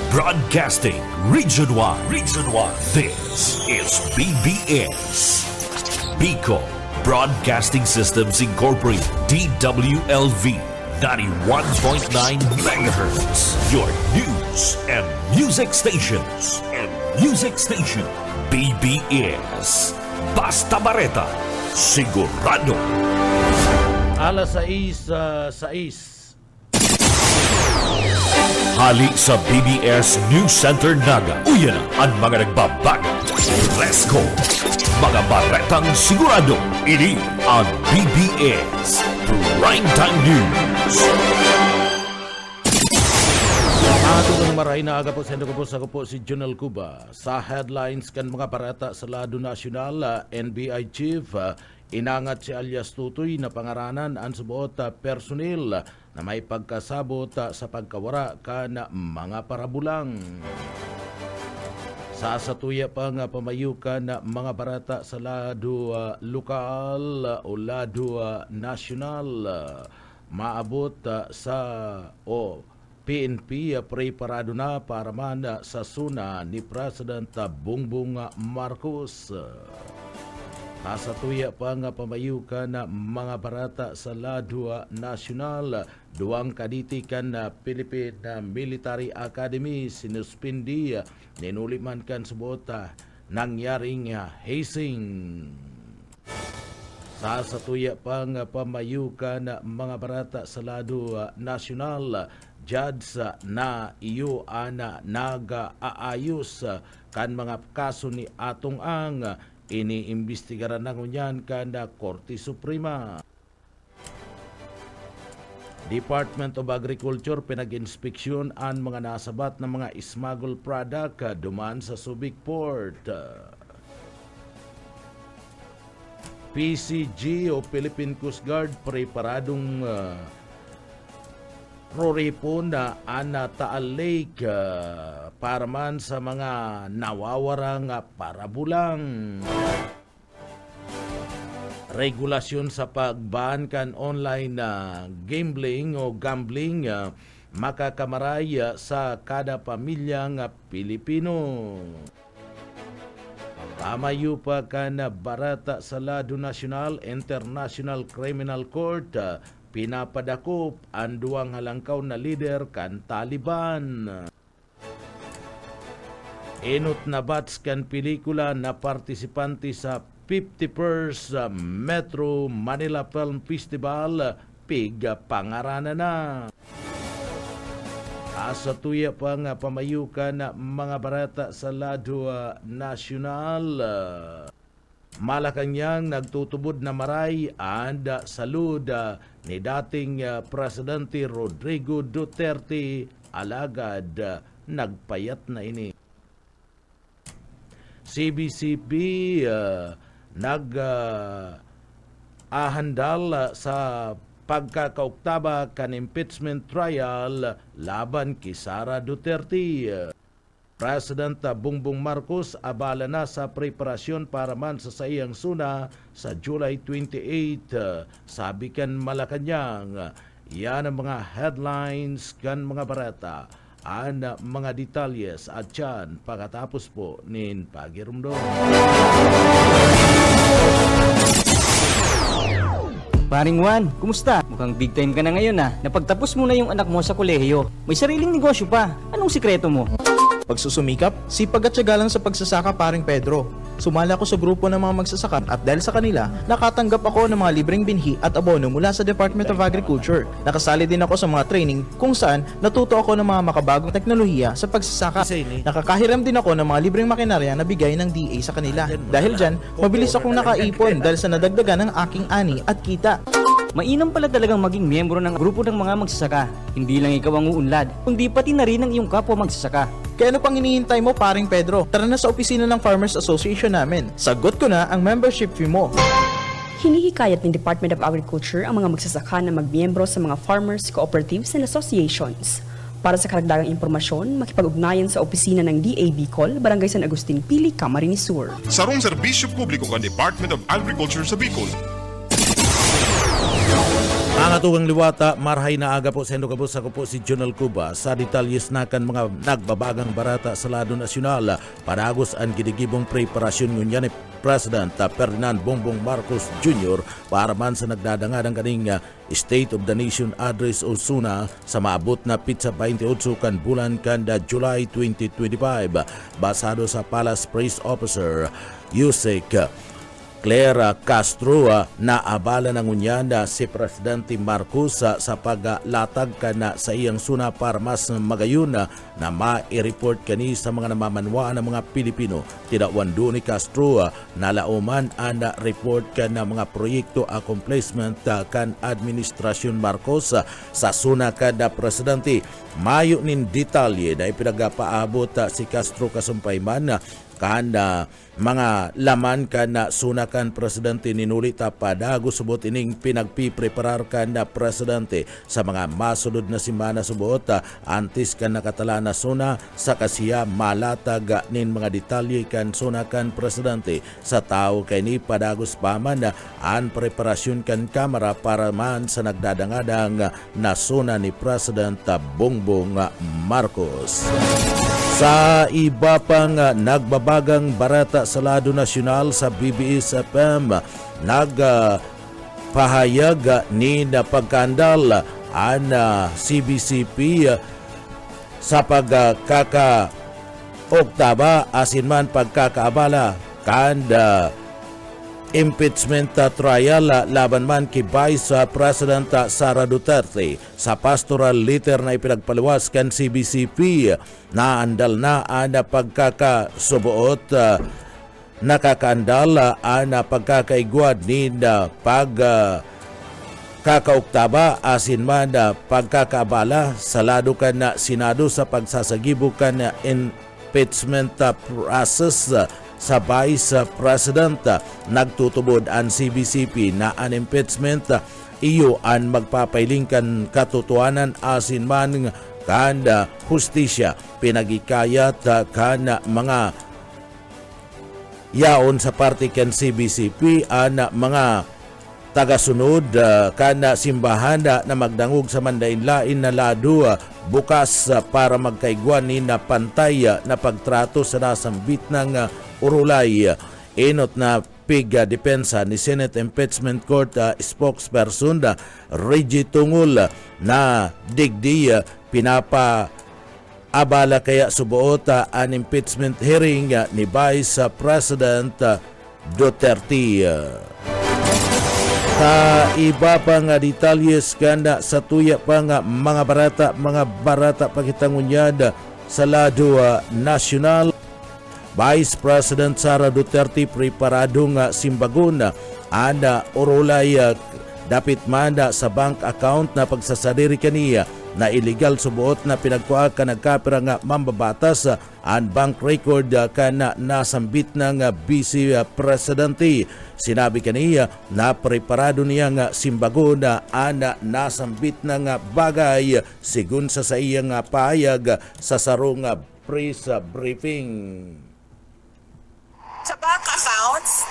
Broadcasting Region 1. This is BBS. Bicol Broadcasting Systems Incorporated. DWLV 91.9 MHz. Your news and music stations. BBS. Basta Bareta. Sigurado. Alas 6:06. Hali sa BBS News Center Naga. Uyan na ang mga nagbabaga. Let's go! Mga baretang sigurado. Ini ang BBS Primetime News. Atong maray na aga po sa ako po si Junel Cuba. Sa headlines kan mga barata sa Lado Nasyonal, NBI Chief, inangat si alias Tutoy na pangaranan ang subuot personil na may pagkasabot sa pagkawara kan mga parabulang. Sa satuya pa nga pamayukan na mga barata sa Lado Lokal o Lado Nasyonal, maabot sa PNP preparado na para man sa suna ni President Bongbong Marcos. Kasatuya pa nga pamayukan na mga barata sa Lado Nasyonal, duwang kaditikan na Philippine Military Academy sinuspindi ninuliman kan subota nangyaring hazing. Sa satuya pa nga pamayukan na mga barata sa Lado Nasyonal, judge na iyo ana nag-aayos kan mga kaso ni atong ang iniimbestigaran na ngunyan kada Korte Suprema. Department of Agriculture pinag-inspeksyon ang mga nasabat na mga smuggle product duman sa Subic Port. PCG o Philippine Coast Guard preparadong roripon na Taal Lake para man sa mga nawawarang parabulang. Regulasyon sa pagban kan online gambling o gambling makakamaray sa kada pamilyang Pilipino. Pamayu pa kan barata sa Lado Nasyonal, International Criminal Court, pinapadakop ang duwang halangkaw na leader kan Taliban. Enot na bats kan pelikula na partisipante sa 51st Metro Manila Film Festival, pig pangarana na. Asatuya pa nga pamayukan na mga barata sa Lado Nasyonal, Malacanang nagtutubod na maray and salud ni dating Presidente Rodrigo Duterte, alagad nagpayat na ini. CBCP nag-ahandal sa pagkakauktaba kan impeachment trial laban kay Sara Duterte. President Bongbong Marcos abala na sa preparasyon para man sa sayang suna sa July 28, sabi kan Malacanang. Yan ang mga headlines kan mga barata. Ang mga detalyes at yan pagkatapos po nin pagirumdom. Paring Juan, kumusta? Mukhang big time ka na ngayon Napagtapos mo na yung anak mo sa kolehiyo. May sariling negosyo pa. Anong sikreto mo? Pagsusumikap, sipag at tiyaga lang sa pagsasaka, paring Pedro. Sumali ako sa grupo ng mga magsasaka at dahil sa kanila, nakatanggap ako ng mga libreng binhi at abono mula sa Department of Agriculture. Nakasali din ako sa mga training kung saan natuto ako ng mga makabagong teknolohiya sa pagsasaka. Nakakahiram din ako ng mga libreng makinarya na bigay ng DA sa kanila. Dahil dyan, mabilis akong nakaipon dahil sa nadagdagan ng aking ani at kita. Mainam pala talagang maging miyembro ng grupo ng mga magsasaka. Hindi lang ikaw ang uunlad, kundi pati na rin ang iyong kapwa magsasaka. Kaya ano pang hinihintay mo, paring Pedro? Tara na sa opisina ng Farmers Association namin. Sagot ko na ang membership fee mo. Hinihikayat ng Department of Agriculture ang mga magsasaka na magmiyembro sa mga farmers, cooperatives and associations. Para sa karagdagang impormasyon, makipag-ugnayan sa opisina ng DA Bicol, Barangay San Agustin Pili, Camarines Sur. Sarong serbisyo publiko ng Department of Agriculture sa Bicol. Mga tugang liwata, marhay na aga po sa Indocabos. Ako po si Jonel Cuba. Sa detalyes na kan mga nagbabagang barata sa lado nasyonal, panagos ang gidigibong preparasyon ngunyan ni President Ferdinand Bongbong Marcos Jr. para man sa nagdadangadang kaning State of the Nation Address o SUNA sa maabot na pitsa 28 kan bulan kanda July 2025. Basado sa Palace Press Officer Yusek Clara Castro na abala ng unyanda si Presidente Marcos sa paglatag kana sa iyang suna para mas magayon na ma-report kani sa mga namamanwaan ng mga Pilipino. Tidawando ni Castro na lauman ang report kana mga proyekto accomplishment kan Administrasyon Marcos sa suna kada Presidente. Mayo nin detalye na ipinagapaabot si Castro kasumpayman kanda mga laman kana sunakan presidente ninulita padago subot ining pinagpipreparar kana presidente sa mga masulod na simana subot antes kan nakatala na suna sa kasiya malatag nin mga detalye kan sunakan presidente sa tao kay ni padagos paman an preparasyon kan kamera para man sa nagdadangadang na suna ni President Bongbong Marcos. Sa iba pang nagbabagang barata sa lado nasyonal sa BBS-FM, nagpahayag ni na pagkandal ang CBCP sa pagkaka-oktaba asin man pagkakaabala kan impeachment trial laban man kay Vice President Sara Duterte. Sa pastoral letter na ipinagpaliwas kan CBCP na andal na ang pagkakasubuot nakakaandal ang pagkakaigwad ni kakauktaba asin man pagkakaabala sa lado kan na Senado sa pagsasagibo kan impeachment process sa Vice President. Nagtutubod ang CBCP na ang impeachment iyo ang magpapailingkan katotohanan asin man kan hustisya pinagikayat kan mga yaon sa parte kan CBCP ang mga tagasunod kan simbahan na magdangog sa mandainlain na lado bukas para magkaigwan ni na pantay na pagtrato sa nasambit ng urulay. Inot na depensa ni Senate Impeachment Court spokesperson Reggie Tungul na digdi abala kaya subuot ang impeachment hearing ni Vice President Duterte. Sa iba pang detalyes kanda sa tuya pang mga barata pakitangunyad sa lado nasyonal, Vice President Sara Duterte preparadong simbagon ang urulay dapit manda sa bank account na pagsasadiri kaniya na illegal subuot na pinagkuha ka nagkapira nga mambabatas ang bank record ka na nasambit ng Vice Presidente. Sinabi kaniya na preparado niya nga simbagon ang nasambit ng bagay sigun sa iyang pahayag sa sarong press briefing. Sa bank accounts,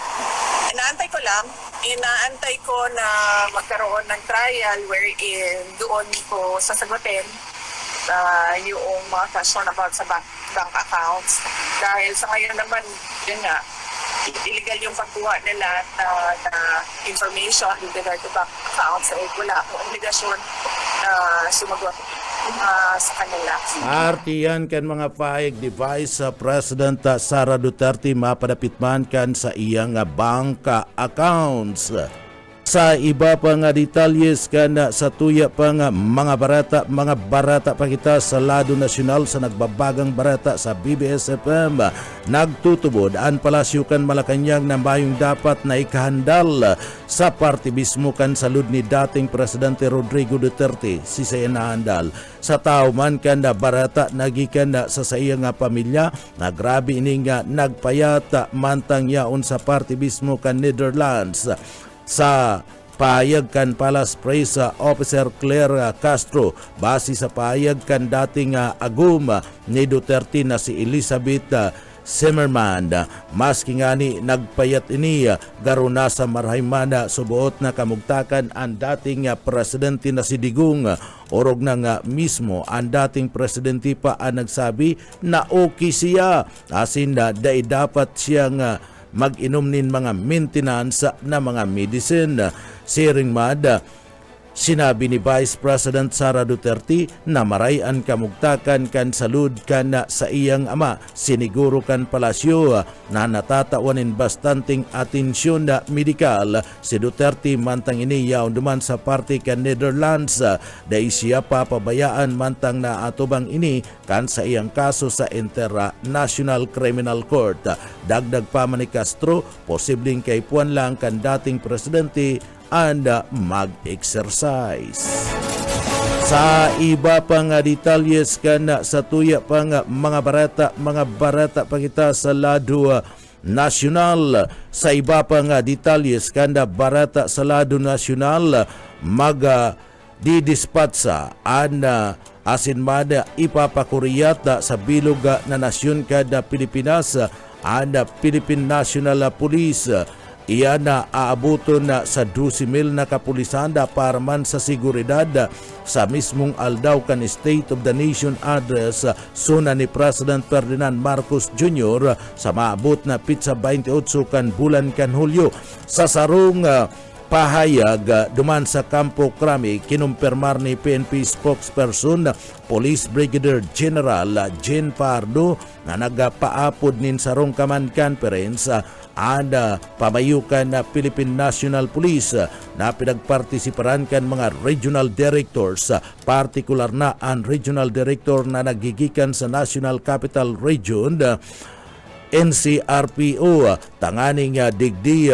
inaantay ko na magkaroon ng trial wherein doon ko sasagutin yung mga question about sa bank accounts. Dahil sa ngayon naman, yun nga, illegal yung pagkuha nila na information with regard to bank accounts. So, wala akong obligasyon na sumagot sa kanila. Artiyan kan mga pahayag ni Vice President Sara Duterte mapadapit man kan sa iyang bank accounts. Sa iba pang detalyes kan sa tuya pang mga barata pa kita sa lado nasyonal sa nagbabagang barata sa BBS-FM, nagtutubod ang palasyo kan Malacanang na mayong dapat na ikahandal sa partibismo kan salud ni dating Presidente Rodrigo Duterte si nahandal sa tao man kan barata nagikan sa iyang pamilya na grabe ining nagpayat mantang yaon sa partibismo kan Netherlands. Sa pahayag kan Palace Press Officer Clara Castro, base sa pahayag kan dating agum ni Duterte na si Elizabeth Zimmerman. Maski nga ni nagpayat ini garo na sa marhaymana subuot na kamugtakan ang dating presidente na si Digong. Orog na nga mismo ang dating presidente pa ang nagsabi na okay siya. Asin na dapat siyang mag-inom nin mga maintenance na mga medicine. Siring mad, sinabi ni Vice President Sara Duterte na marayan kamugtakan kan salud kan sa iyang ama, siniguro kan palasyo na natatawanin bastanting atensyon na medikal si Duterte mantang ini yaw duman sa party kan Netherlands. Dahil siya papabayaan mantang na atubang ini kan sa iyang kaso sa International Criminal Court. Dagdag pa man ni Castro, posibleng kay puan lang kan dating presidente and mag-exercise. Sa iba pang detalyes kan sa tuya pang mga barata pa kita sa lado nasyonal. Sa iba pang detalyes kan barata sa lado nasyonal didispatsa an asinmada ipapakuriyata sa bilog na nasyon kada Pilipinas an Philippine National Police. Iyan na aabuton na sa 12,000 na kapulisan para man sa seguridad sa mismong aldaw kan State of the Nation address suna ni President Ferdinand Marcos Jr. sa maabot na pitsa 28 kan bulan kan Hulyo. Sa sarong pahayag duman sa Campo Crame, kinumpirmar ni PNP spokesperson Police Brigadier General Jean Pardo na nagapaapod nin sarong command conference pamayukan na Philippine National Police na pinagpartisiparan kan mga regional directors, partikular na ang regional director na nagigikan sa National Capital Region NCRPO tanganing digdi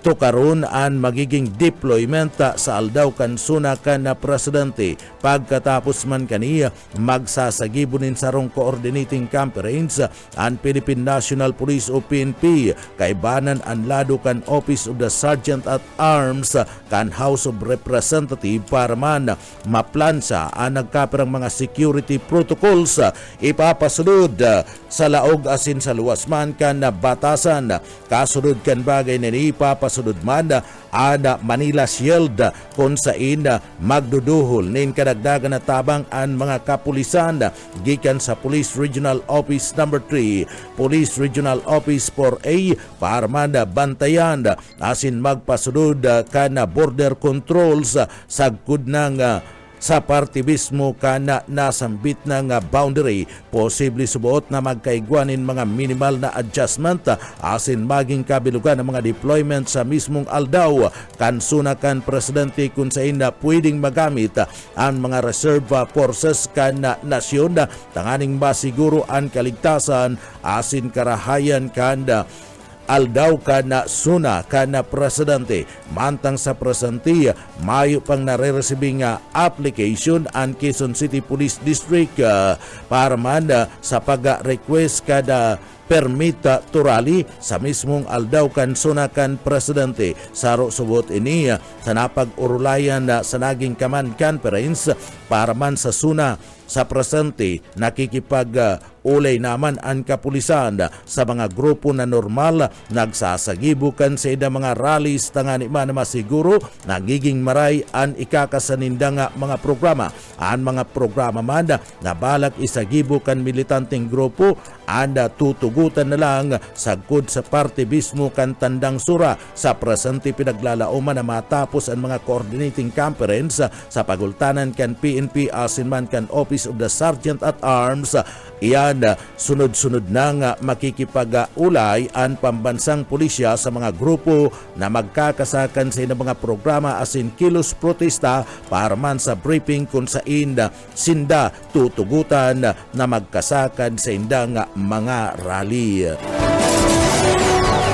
to karon ang magiging deployment sa aldaw kan suna kan na presidente. Pagkatapos man kaniya magsasagibunin sarong coordinating conference ang Philippine National Police o PNP kay banan ang lado kan Office of the Sergeant at Arms kan House of Representative para man maplansa ang nagkaperang mga security protocols ipapasunod sa laog asin sa luwas man kan batasan. Kasunod kan bagay na ipapasunod man ana Manila Shield kung saan magduduhol nin kadagdagan na tabang ang mga kapulisan gikan sa Police Regional Office No. 3, Police Regional Office 4A para man bantayan asin magpasunod kan border controls sagkod ng sa partibismo kana nasambit ng boundary. Posible subuot na magkaigwanin mga minimal na adjustment asin maging kabilugan ng mga deployment sa mismong aldaw kan sunakan presidente kung saan na pwedeng magamit ang mga reserve forces kan nasyon tanganing masiguro ang kaligtasan asin karahayan kan aldaw kana suna kana presidente. Mantang sa presente mayo pang nare-receiving application ang Quezon City Police District para man sa pag-request kada permit turali sa mismong aldaw kan suna kan presidente. Saro subot ini sa napag-urulayan sa naging command conference para man sa suna sa presente nakikipag-ulay naman ang kapulisan sa mga grupo na normal nagsasagibukan sa ida mga rallies tangani man masiguro nagiging maray ang ikakasanindang mga programa. Ang mga programa man na balak isagibukan militanteng grupo anda tutugutan na lang sagkod sa partibismo kan tandang sura. Sa presente pinaglalauman na matapos ang mga coordinating conference sa pagultanan kan PNP asin man kan Office of the Sergeant at Arms. Iyan sunod-sunod nang makikipag-ulay ang pambansang pulisya sa mga grupo na magkakasakan sa ilang mga programa asin kilos protesta para man sa briefing kung saan sinda tutugutan na magkasakan sa indang mga rally.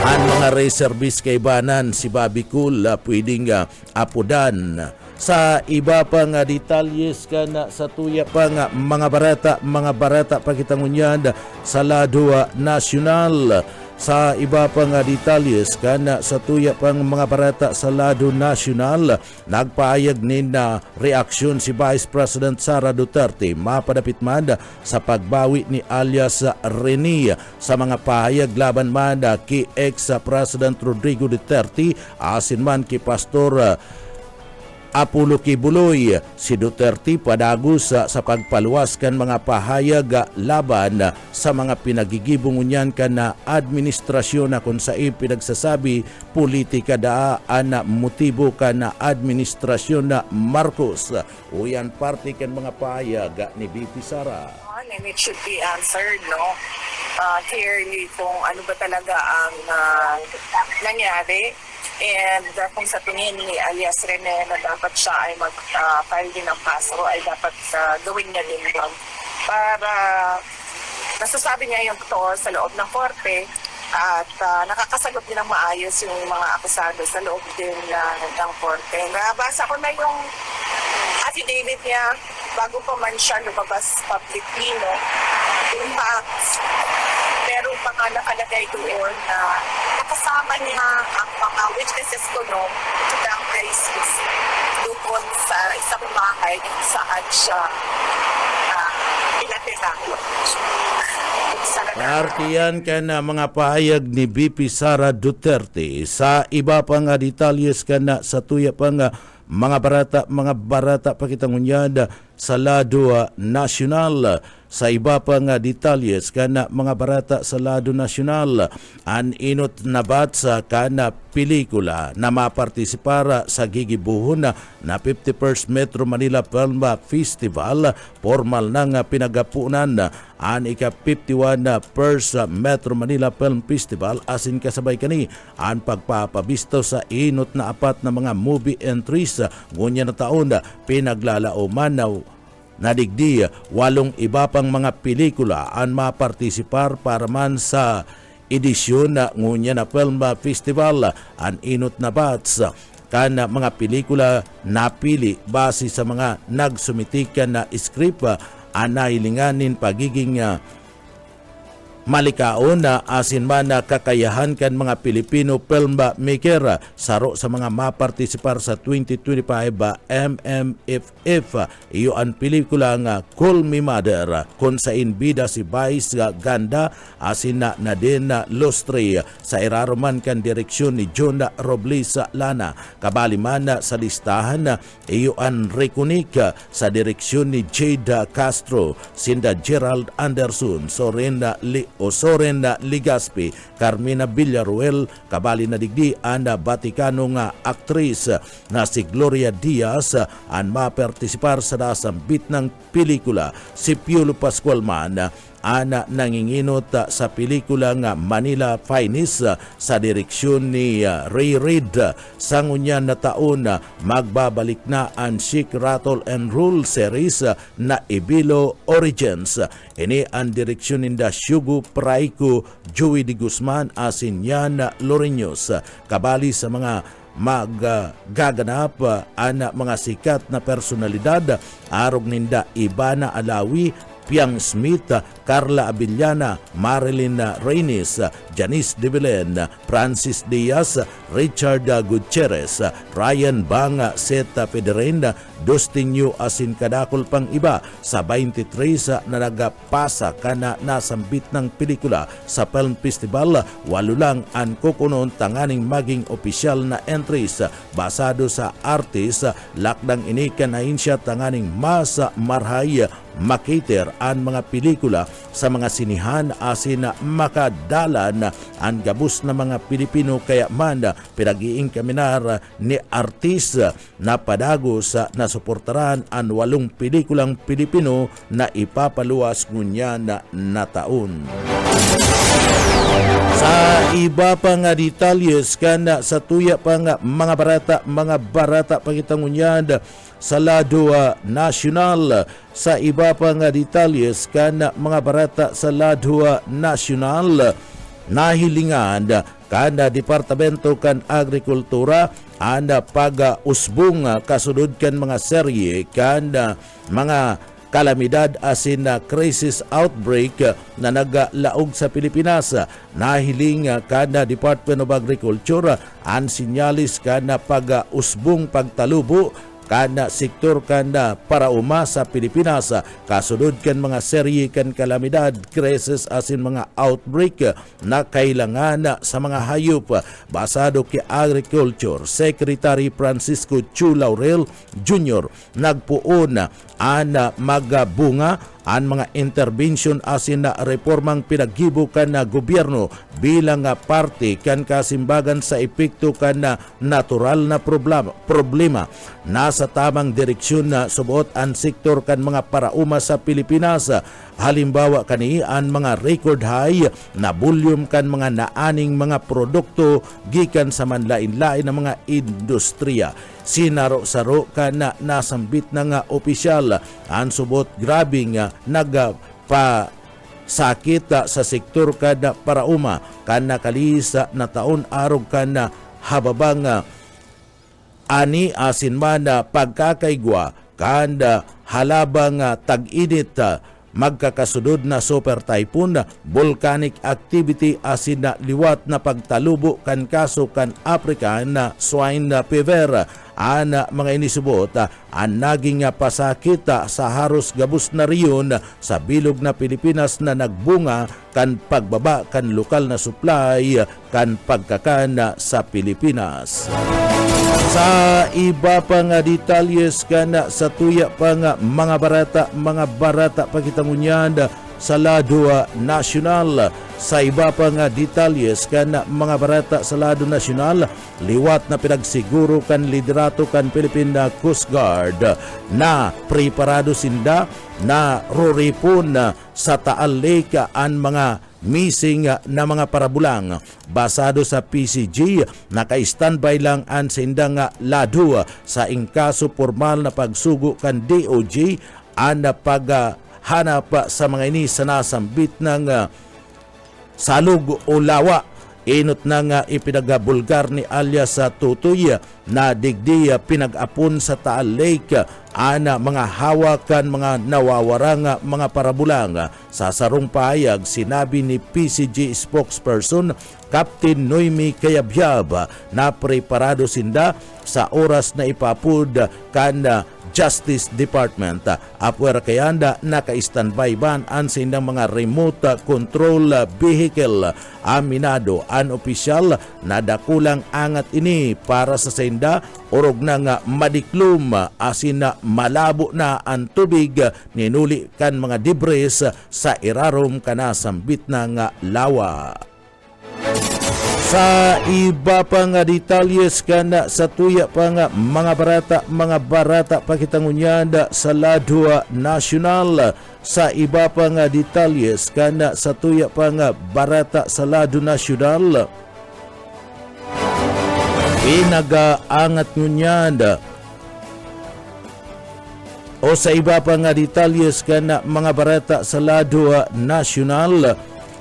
Ang mga reservist kay banan si Bobby Cool pwedeng apudan. Sa iba pang detalyes kana sa tuya pang mga barata pakitangunyan sa lado nasyonal. Sa iba pang detalyes kan sa tuya pang mga barata sa lado nasyonal, nagpaayag ni na reaksyon si Vice President Sara Duterte mapadapit man sa pagbawi ni alias Rene sa mga pahayag laban man ki ex-President Rodrigo Duterte asin man ki Pastor Apollo Kibuloy. Si Duterte padagos sa pagpaluwas kan mga pahayag laban sa mga pinagigibong unyan kan na administrasyon na kung sa pinagsasabi politika daan na motibo kan na administrasyon na Marcos. Uyan parte kan mga pahayag ni BP Sara. And it should be answered, no? Clearly kung ano ba talaga ang nangyari. And kung sa tingin ni alias Rene na dapat siya ay mag-file din ng kaso, ay dapat gawin niya din yun. Para nasasabi niya yung totoo sa loob ng korte at nakakasagot din ng maayos yung mga akusado sa loob din ng korte. Nabasa ko na yung affidavit niya bago pa man siya lumabas publicly, no? In fact, meron pa nga nakalagay doon na nakasama niya ang mga witnesses ko no to the crisis doon sa isang bahay kung saan siya pinatira. Partiyan ka na mga pahayag ni BP Sara Duterte. Sa iba pang detalles ka na sa tuya pang mga barata pakitangunyad sa lado nasyonal. Sa iba pang detalles kana mga barata sa lado nasyonal, an inot na batsa kana pelikula na mapartisipara sa gigibuhon na 51st Metro Manila Film Festival. Formal nang pinagapunan an ika-51 First Metro Manila Film Festival asin kasabay kani ang pagpapabisto sa inot na apat na mga movie entries ngunya na taon pinaglalauman nadigdi 8 iba pang mga pelikula ang mapartisipar para man sa edisyon na ngunya na film festival. Ang inot na bats kan mga pelikula napili base sa mga nagsumitikan na script anahilinganin pagiging malikaon na asin man na kakayahan kan mga Pilipino filmmaker saro sa mga mapartisipar sa 2025 MMFF. Iyo ang pelikula nga Call Me Mother kung sa inbida si Vice Ganda asin na din na Lostre sa iraroman kan direksyon ni John Robles Lana. Kabali man sa listahan iyo ang Reconic sa direksyon ni Jade Castro, Sinda Gerald Anderson, Soren Ligaspi, Carmina Villaruel, kabali na digdi ang Vaticano nga aktris na si Gloria Diaz ang mapartisipar sa nasambit ng pelikula. Si Piolo Pascual man ana nanginginot sa pelikula nga Manila Finest sa direksyon ni Ray Reid. Sa ngunyan na taon magbabalik na ang Chic Rattle and Roll series na Ibilo Origins. Ini ang direksyon ni Shugo Praiko, Joey De Guzman asin yan Loreños. Kabali sa mga magaganap ang mga sikat na personalidad arog ninda Ibana Alawi, Piang Smith, Carla Abellana, Marilyn Reyes, Janice De Belen, Francis Diaz, Richard Gutierrez, Ryan Bang, Seta Federen, Dustin Yu asin kadakol pang iba sa 23 na nagapasa kana nasambit ng pelikula sa Film Festival. 8 lang ang kukunon tanganing maging opisyal na entries basado sa artist. Lakdang inikan na insya tanganing mas marhay makiter ang mga pelikula sa mga sinihan asin makadalan ang gabus na mga Pilipino kaya man pinag-iing kaminar ni artist na padagos na suportaran ang 8 pelikulang Pilipino na ipapaluwas ngunya na taon. Sa iba pang detalles kan sa tuya pang mga barata pagitangunyad sa lado nasyonal. Sa iba pang detalles kan mga barata sa lado nasyonal, nahilingan kan Departamento kan Agrikultura ang pag-usbong kasunod kan mga serye kan mga kalamidad asin na crisis outbreak na naglaog sa Pilipinas. Nahiling kada Department of Agriculture ang sinyalis kana pag-usbong pagtalubo kana sektor kana parauma sa Pilipinas kasunod kan mga serye kan kalamidad, crisis asin mga outbreak na kailangan sa mga hayop. Basado kay Agriculture Secretary Francisco Chu Laurel Jr. nagpuon an magabunga ang mga intervention asin na reformang pinaghibo kan na gobyerno bilang parte kan kasimbagan sa epekto kan na natural na problema. Nasa tamang direksyon na subuot ang sektor kan mga parauma sa Pilipinas. Halimbawa kani ang mga record high na volume kan mga naaning mga produkto gikan sa manlain-lain na mga industriya. Sinaro-saro ka na nasambit na nga opisyal ang subot grabing nagpa sakit sa sektor kada parauma kana kalisa na taon arog kana hababang ani asin man pagkakaigwa kanda halabang tag-init magkakasunod na super typhoon, volcanic activity asin na liwat na pagtalubo kan kaso kan African na swine fever. Ana mga inisubot ang naging pasakit sa haros gabus na riyon sa bilog na Pilipinas na nagbunga kan pagbaba kan lokal na supply kan pagkakan sa Pilipinas. Sa iba pang detalyes kana sa tuya pang mga barata pakitangunyan sa lado nasyonal. Sa iba pang detalyes kan mga barata sa lado nasyonal, liwat na pinagsiguro kan liderato kan Philippine Coast Guard na preparado sinda na roripon sa Taal Lake ang mga missing na mga parabulang. Basado sa PCG, naka-standby lang ang sindang lado sa ingkaso formal na pagsugo kan DOJ ang paghanap sa mga ini sa nasambit ng salug o lawa. Inot na nga ipinagabulgar ni alias sa Tutoy na digdi pinag-apon sa Taal Lake ana mga hawakan mga nawawarang mga parabulang. Sa sarong pahayag, sinabi ni PCG spokesperson Captain Noemi Kayabyab na preparado sinda sa oras na ipapud kan Justice Department. Apwer kayanda naka-standby ban ang sindang mga remote control vehicle. Aminado ang opisyal na dakulang angat ini para sa sinda orog na nga madiklum asin na malabo na ang tubig ninuli kan mga debris sa irarom kanasambit na nga lawa. Sa iba pang detalyes kana sa tuya pang mga barata pakitangunyan sa lado nasyonal. Sa iba pang detalyes kana sa tuya pang barata sa lado nasyonal, pinagaangat ngunyan o sa iba pang detalyes kana mga barata sa lado nasyonal,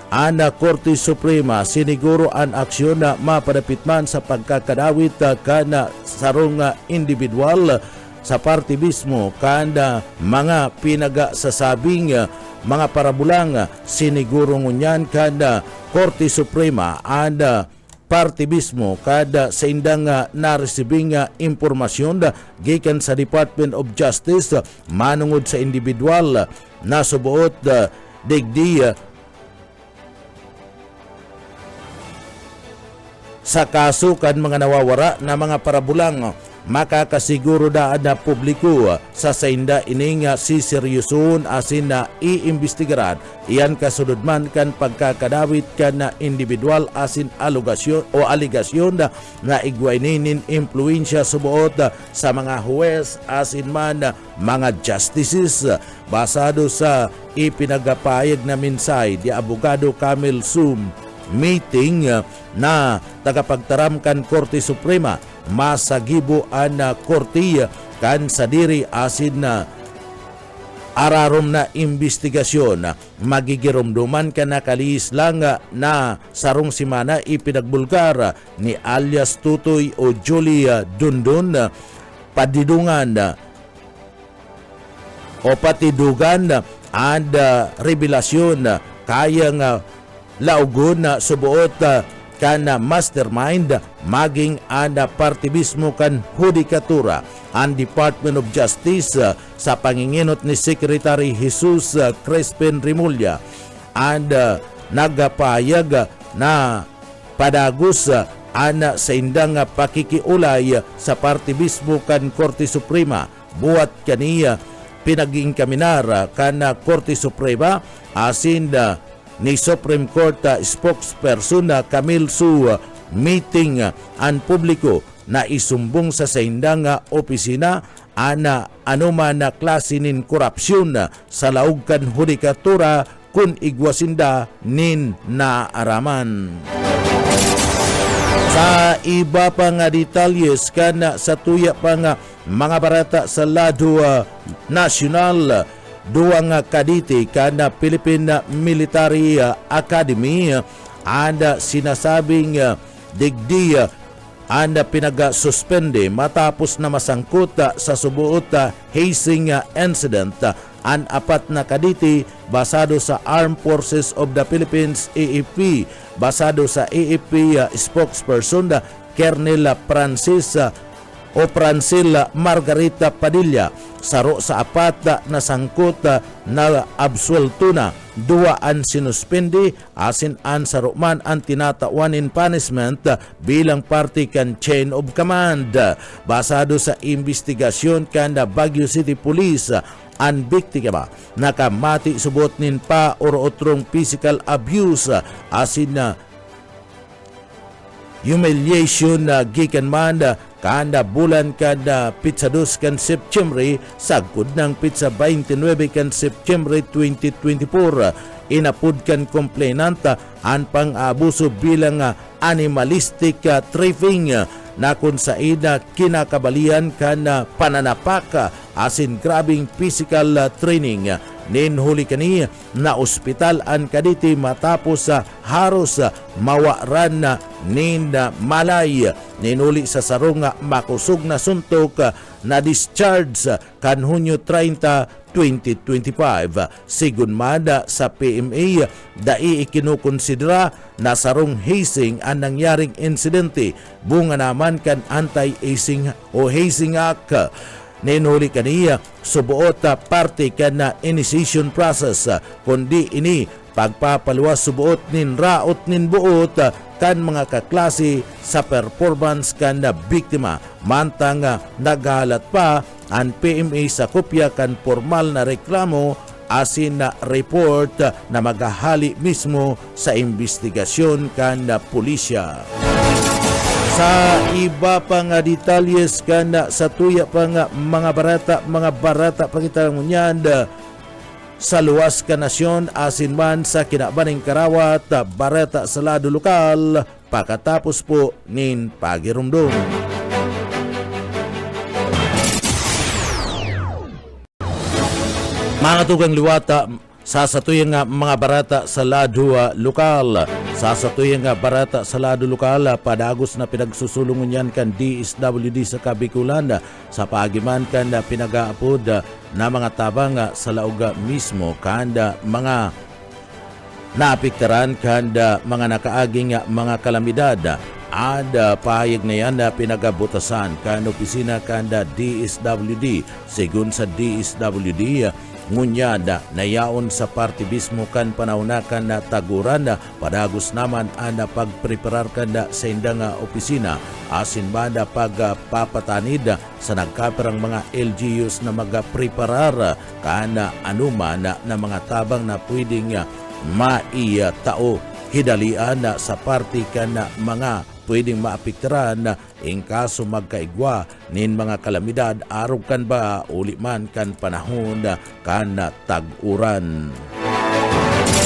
ana Korte Suprema siniguro ang aksyon na mapadapit man sa pagkakadawit kana sarong individual sa parte mismo kada mga pinagasasabing mga parabulang. Siniguro ngunyan kada Korte Suprema ang parte mismo kada sa indang naresibing impormasyon gikan sa Department of Justice manungod sa individual na subuot digdi sa kaso kan mga nawawara na mga parabulang. Makakasiguro daan na publiko sa sainda ining siseryosoon asin na iimbestigaran iyan kasunod man kan pagkakadawit kan na individual asin aligasyon na igwaininin impluensya subuot sa mga huwes asin man mga justices. Basado sa ipinagapayag na minsay di Abogado Camel Sum meeting na tagapagtaram kan Korte Suprema, masagibo ang korte kan sa diri asin na ararom na investigasyon. Magigirumduman ka na kalis lang na sarong simana ipinagbulgar ni alias Tutoy o Julia Dundon padidungan o patidugan and revelasyon kayang laugon subuot kan mastermind maging ang partibismo kan hudikatura ang Department of Justice sa panginginot ni Secretary Jesus Crispin Remulla and nagpahayag na padagos ana sa indang pakikiulay sa partibismo kan Korte Suprema buhat kaniya pinaging kaminar kan Korte Suprema asin ni Supreme Court spokesperson Camille Su meeting ang publiko na isumbong sa indang opisina ana anuman na klase nin korupsyon sa laog kan hudikatura kun igwasinda nin naaraman. Sa iba pa nga detalyes kan sa tuya pa nga mga barata sa lado nasyonal, duwang kaditi kan Philippine Military Academy and sinasabing digdi and pinag-suspende matapos na masangkot sa subuot hazing incident ang apat na kaditi basado sa Armed Forces of the Philippines AFP, basado sa AFP spokesperson Colonel Francil Margarita Padilla. Saro sa apat na sangkot na absuelto na, duwa ang sinuspindi asin an saro man ang tinatawanin punishment bilang parte kan chain of command. Basado sa investigasyon kan Baguio City Police, ang biktima nakamati subot nin pa or otrong physical abuse asin humiliation gikan man kada bulan kada pizza 2 kan September sagkod ng pizza 29 kan September 2024 inapod kan complainant ang pang-abuso bilang animalistic tripping na kung sa ina kinakabalian kan pananapak asin grabing physical training. Ninhuli kani na ospital ang kaditi matapos haros mawaran nin malay. Ninuli sa sarong makusog na suntok na discharge kan Hunyo 30, 2025. Sigun mada sa PMA, dai ikinukonsidera na sarong hazing ang nangyaring insidente. Bunga naman kan anti-hazing o hazing act. Ninuli kaniya subuot parte kan na initiation process kundi ini pagpapaluwas subuot nin raot nin buot kan mga kaklase sa performance kan na biktima mantang naghalat pa ang PMA sa kopya kan formal na reklamo asin na report na maghahali mismo sa investigasyon kan na pulisya. Sa iba pa nga detalyes kan sa tuya pa nga mga barata pakita ngunyan sa luwas ka nasyon asin man sa kinabaning karawat barata sa lado lokal pagkatapos po nin pagirumdum. Mga tugang liwata sa satuyang mga barata sa lado lokal. Sa satuyang barata sa lado lokal, padagos na pinagsusulungan yan kan DSWD sa Kabikulan sa pagiman kan pinag-aapod na mga tabang sa laog mismo kan mga naapiktaran kan mga nakaaging mga kalamidad. Ad pahayag na yan na pinagabutasan kan opisina kan DSWD. Sigun sa DSWD, ngunyada na yaon sa partibismo kan panaunakan na taguran padagos naman ang pagpreparar kan sa indang opisina asin banda pagpapatanid sa nagkaperang mga LGUs na magpreparar kan anuman na mga tabang na pwedeng maitao hidalian sa party kan mga pwedeng maapektaran in kaso magkaigwa nin mga kalamidad araw kan ba uli man kan panahon kan tag-uran.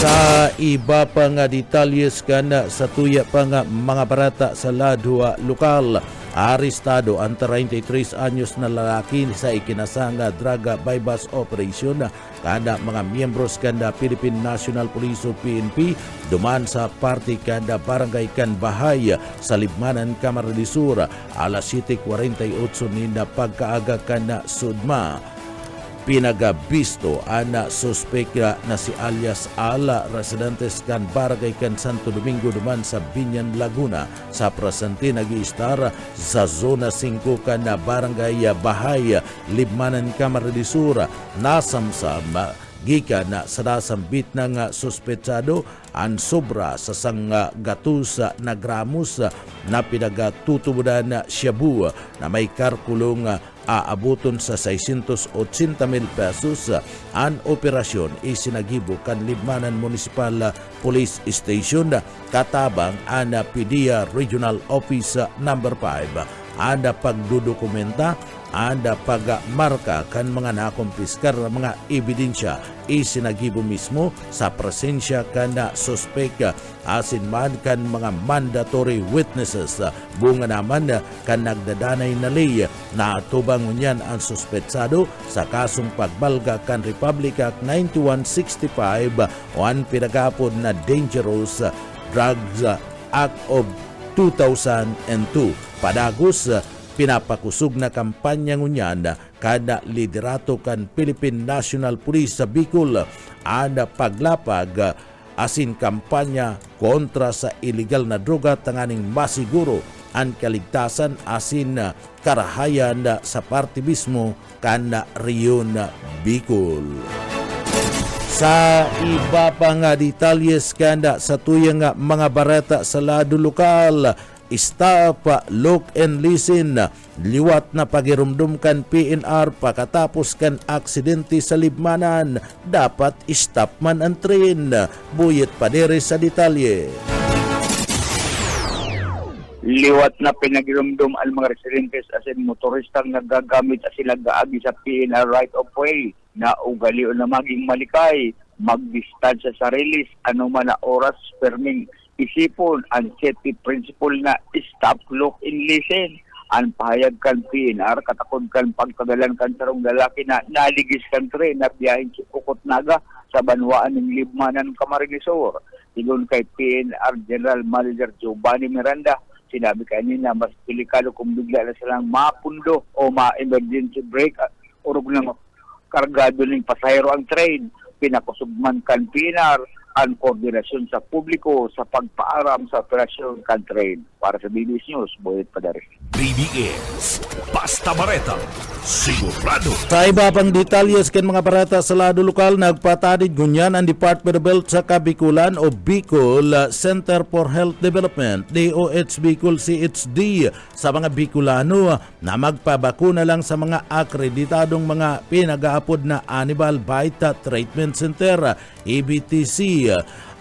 Sa iba pa nga detalyes kan sa tuya pa nga mga barata sa lado lokal, arestado ang 33 anyos na lalaki sa ikinasang drug bypass operation kada mga miyembros kanda Philippine National Police o PNP duman sa party kanda barangay Kanbahay sa Libmanan, Camarines Sur alas 7:48 ninda pagkaaga kanda Sudma. pinagabisto ana suspek na si alias Ala, residentes kan barangay kan Santo Domingo duman sa Binyan, Laguna. Sa presente nag-iistar sa zona 5 kan na barangay Bahay, Libmanan, Camarines Sur. Nasamsam gikan na sa nasambit ng suspetsado ang sobra sa sang gatus na gramos na pinagtutubudan na shabu na may karkulong aabuton sa 680,000 pesos. Ang operasyon isinagibo kan Libmanan Municipal Police Station katabang ang PDEA Regional Office number 5. Ada pagdudokumenta, ada pagmarka kan mga nakumpiskar mga ebidensya isinagibo mismo sa presensya kan na suspek asin man kan mga mandatory witnesses. Bunga naman kan nagdadanay na lay na atubang niyan ang suspetsado sa kasong pagbalga kan Republic Act 9165 o ang pinagapod na Dangerous Drugs Act of 2002. Padagos pinapakusog na kampanya ngunyan kada liderato kan Philippine National Police sa Bicol ada paglapag asin kampanya kontra sa illegal na droga tanganing masiguro ang kaligtasan asin karahayan sa parte mismo kan Riyon, Bicol. Sa iba pang detalyes kanda sa tuyang mga bareta sa lado lokal, stop, look and listen. Liwat na pagirumdum kan PNR pagkatapos kan aksidente sa Libmanan. Dapat stop man ang tren. Buyet padere sa detalye. Liwat na pinagirumdum ang mga residentes asin motoristang nagagamit at sila gaagi sa PNR right of way na ugali o na maging malikay, magdistansya sa release, anuman na oras, perming isipon ang safety principle na stop, look, and listen. Ang pahayag kan PNR, katakod kan pagkagalan kan sarong lalaki na naligis kan tren na biyahin si Kukot Naga sa banwaan ng Libmanan, Camarines Sur. Sigon kay PNR General Manager Giovanni Miranda, sinabi kanina mas delikado kung bigla na silang mapundo o ma-emergency brake o ng kargado ng pasahero ang train. Pinakusugman kan PNR ang koordinasyon sa publiko sa pagpaaram sa operasyon kan train. Para sa BBS News, Boyet Padare. BBS, basta bareta, sigurado. Sa iba pang detalyes kan mga barata sa lado lokal, nagpatadid gunyan ang Department of Health sa Kabikulan o Bicol Center for Health Development, DOH Bicol CHD, sa mga Bicolano na magpabakuna lang sa mga akreditadong mga pinag-aapod na Animal Bite Treatment Center, EBTC,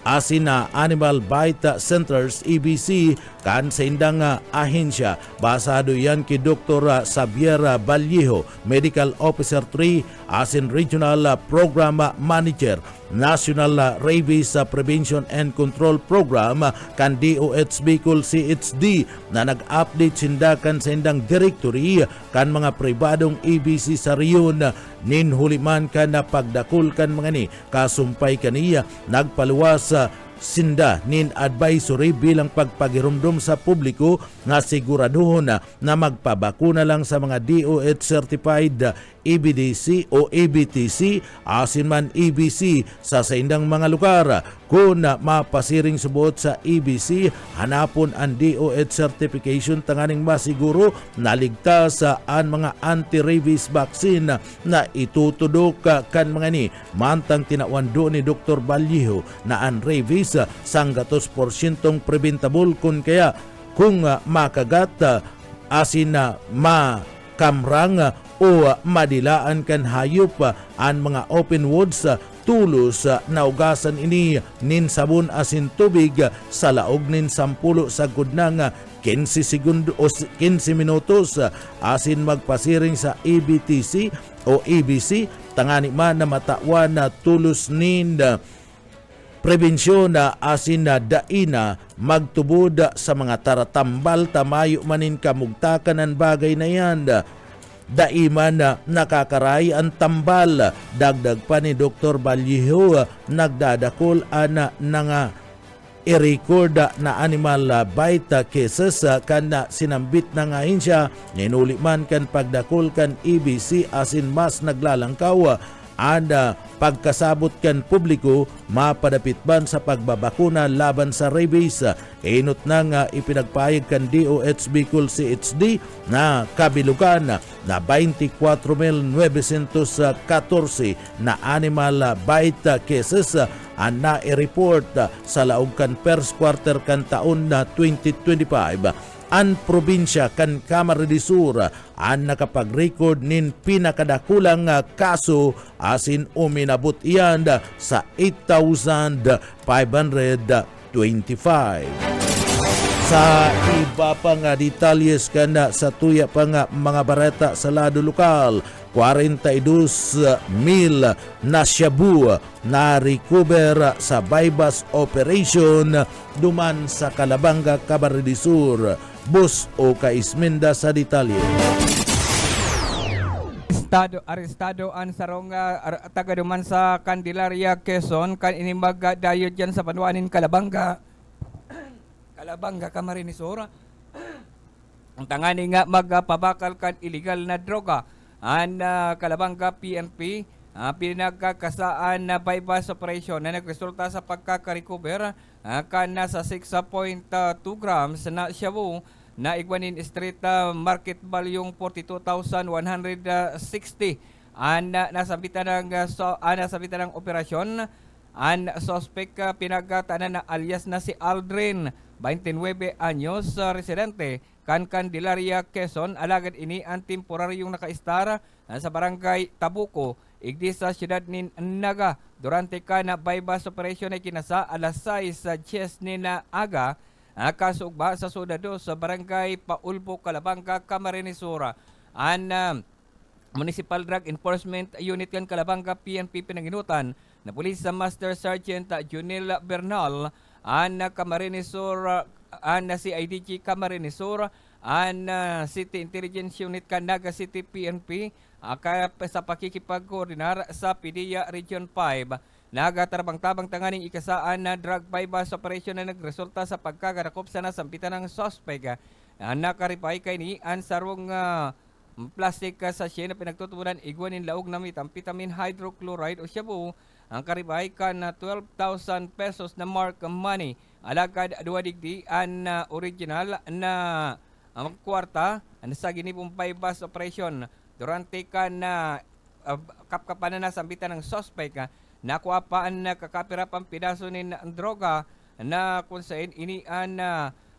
asin na Animal Bite Centers, EBC, kan sa indang ahensya. Basado yan kay Dr. Xavier Vallejo, Medical Officer 3, asin Regional Program Manager, National Rabies Prevention and Control Program, kan DOH Bicol CHD, na nag-update sindakan sa indang directory kan mga pribadong EBC sa riyon. Ninhuliman kan na pagdakul kan mga ni kasumpay kaniya nagpaluwas sinda nin advisory bilang pagpagirumdum sa publiko nga siguraduhon na magpabakuna lang sa mga DOH certified EBDC o EBTC asin man EBC sa indang mga lugar. Kung mapasiring subuot sa EBC, hanapon ang DOH certification tanganing masiguro na ligtas ang mga anti-rabies vaccine na itutudok kan mga ni. Mantang tinawando ni Dr. Vallejo na ang rabies sang 2% preventable kaya kung makagat asin na makamrang o madilaan kan hayop ang mga open woods tulos na ugasan ini nin sabon asin tubig sa laog nin 10 sagud nang 15 segundo o 15 minutos asin magpasiring sa EBTC o EBC tangani man na matawan na tulos nin prevensyon na asin na daina magtubod sa mga taratambal tamayo manin kamugtakan ang bagay na yan. Daiman na nakakaray ang tambal. Dagdag pa ni Dr. Vallejo, nagdadakol ana nga i-record na animal bite cases kan sinambit na nga siya ninuli man kan pagdakol kan EBC asin mas naglalangkaw and pagkasabot kan publiko mapadapit ban sa pagbabakuna laban sa rabies. Inot na nga ipinagpahig kan DOH Bicol CHD na kabilugan na 24,914 na animal bite cases ang na-report sa laog kan first quarter kan taon na 2025. Ang probinsya kan Camarines Sur ang nakapag-record nin pinakadakulang kaso asin uminabot iyan sa 8,525. Sa iba pa nga detalyes kana sa tuya pa nga mga bareta sa lado lokal, 42,000 na shabu na recover sa bypass operation duman sa Calabanga, Camarines Sur. Bus o Kaisminda sa detalye. Arestado ang sarong taga duman sa Candelaria, Quezon kan inimag dayo dyan sa Panuanin, Calabanga. Calabanga, Camarines Sur. Ang tangani nga magpabakal kan illegal na droga. Ang Calabanga PNP pinagkakasaan na bypass operation na nagresulta sa pagkakarecover kan nasa 6.2 grams na shabu na Iguanin Street market value 42,160 nasabitan ng operasyon. Ang suspect pinagkatanan na alias na si Aldrin, 29 anyos, residente kan Candelaria, Quezon. Alagad ini ang temporaryong nakaistar sa barangay Tabuco, igdi sa siyudad ni Naga. Durante ka na bypass operation ay kinasa alas 6 sa ni na aga kasugba sa sudado sa barangay Paulbo, Calabanga, Camarines Sur. Ang Municipal Drug Enforcement Unit kan Calabanga PNP pinanginutan na Police Master Sergeant Junil Bernal ang Camarines Sur, ang CIDG Camarines Sur, ang City Intelligence Unit kan Naga City PNP sa pakikipag-koordinar sa PDEA Region 5. Nagatarabang-tabang tanganing ikasaan na drug bypass operation na nagresulta sa pagkagarakop sa nasampitan ng suspect. Nakaripay kay ni ang sarong plastic sachet na pinagtutunan iguanin laog na methamphetamine hydrochloride o shabu. Ang karibay ka na 12,000 pesos na mark money. Alagad duwadigdi ang original na kwarta sa ginibong bypass operation. Durante ka na kapkapanan na sambitan ng suspect, nakuha pa ang kakapirapang pidaso ng droga na kung saan inian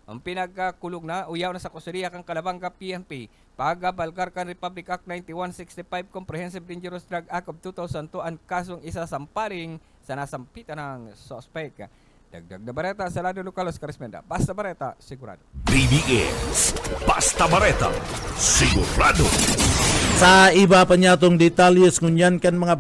ang pinagkulog na uyaw na sa kusuriya kang Calabanga PNP. Pagabalgar kan Republic Act 9165 Comprehensive Dangerous Drug Act of 2002 ang kasong isasampaling sa nasampitan ng suspect. Dagdag na bareta sa lado lokal sa Karismenda. Basta bareta, sigurado. BBS Basta Bareta, sigurado. Sa iba pa niya itong detalyes ngunyan kan mga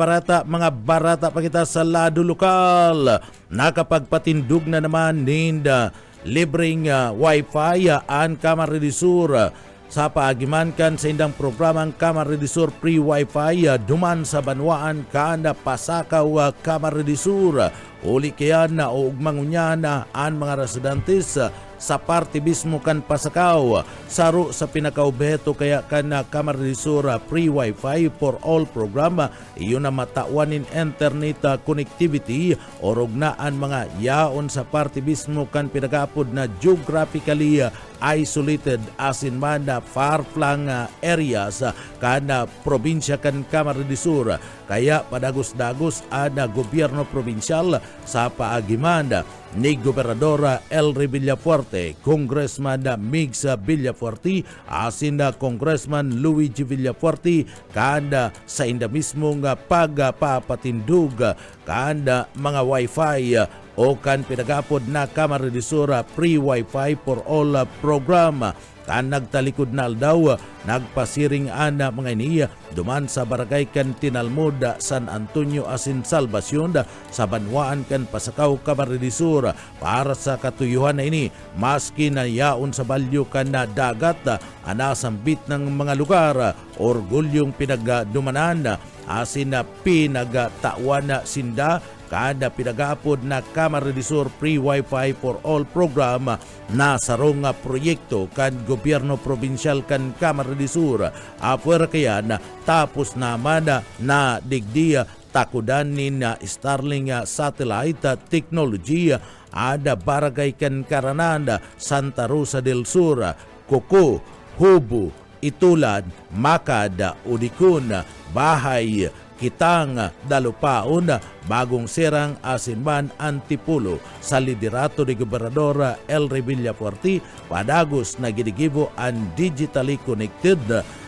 barata pa kita sa lado lokal. Nakapagpatindog na naman ninda libreng wifi ang Camarines Sur. Sa paagiman kan sa indang programang Camarines Sur Free Wi-Fi duman sa Banwaan kana Pasakaw, Camarines Sur. Uli kaya na uugmangunya na ang mga residentes sa parte mismo kan Pasakaw. Saro sa pinakaubeto kaya kan Camarines Sur Free Wi-Fi for all program. Iyon na matauanin internet connectivity o rugnaan mga yaon sa parte mismo kan pinagapod na geographically isolated asin man na far-flung areas kana probinsya kan Camarines Sur. Kaya padagos-dagos ana gobyerno probinsyal sa paagiman ni Gobernador Elry Villafuerte, Congressman Migs Villafuerte, asin na Congressman Luigi Villafuerte kanda sa inda mismong pagpapatindog kanda mga wifi o kan pinagapod na Camarines Sur Free Wi-Fi for all program. Kan nagtalikod na aldaw, nagpasiring ana mga iniya duman sa barangay kan Tinalmod, San Antonio asin Salvacion sa Banwaan kan Pasakaw, Camarines Sur. Para sa katuyuhan na ini, maski na yaon sa balyo kan na dagat, anasambit ng mga lugar, orgulyong pinagdumanan asin na pinagtawan sinda kada pinagapod na Kamaridisur Free Wi-Fi for All program na sarong proyekto kan gobyerno probinsyal kan Kamaridisur. Apuer kayan tapos naman na digdi takudanin na Starlink satellite technology ada barangay kan Karananda, Santa Rosa del Sur, Kuku, Hubu, Itulan, Makad, Udikun, Bahay, Kitang, Dalupaon, Bagong Serang, Asinman, Antipulo, sa liderato ni Gobernador Elry Villafuerte, padagos na ginigibo ang digitally connected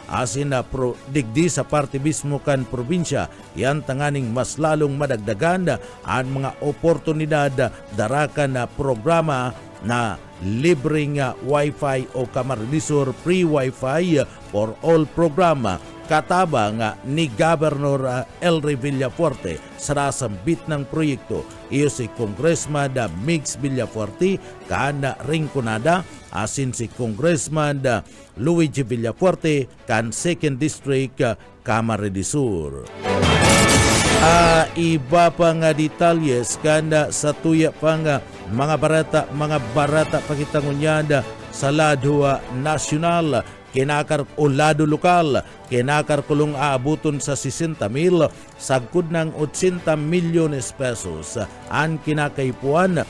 asin na digdi sa parte mismo kan probinsya. Yan tanganing mas lalong madagdagan ang mga oportunidad darakan na programa na libreng Wi-Fi o Kamaridisur Free Wi-Fi for All programa katabang ni Governor Elry Villafuerte sa nasambit ng proyekto. Iyo si Congressman Mix Villafuerte kan ringkunada asin si Congressman Luigi Villafuerte kan 2nd District Kamaridisur. Iba pa nga detalyes kanda sa tuya pa nga mga barata pakitangunyada sa lado nasyonal kinakar o lado lokal kinakarkulong aabuton sa 60,000 sagkod ng 80 milyones pesos ang kinakaipuan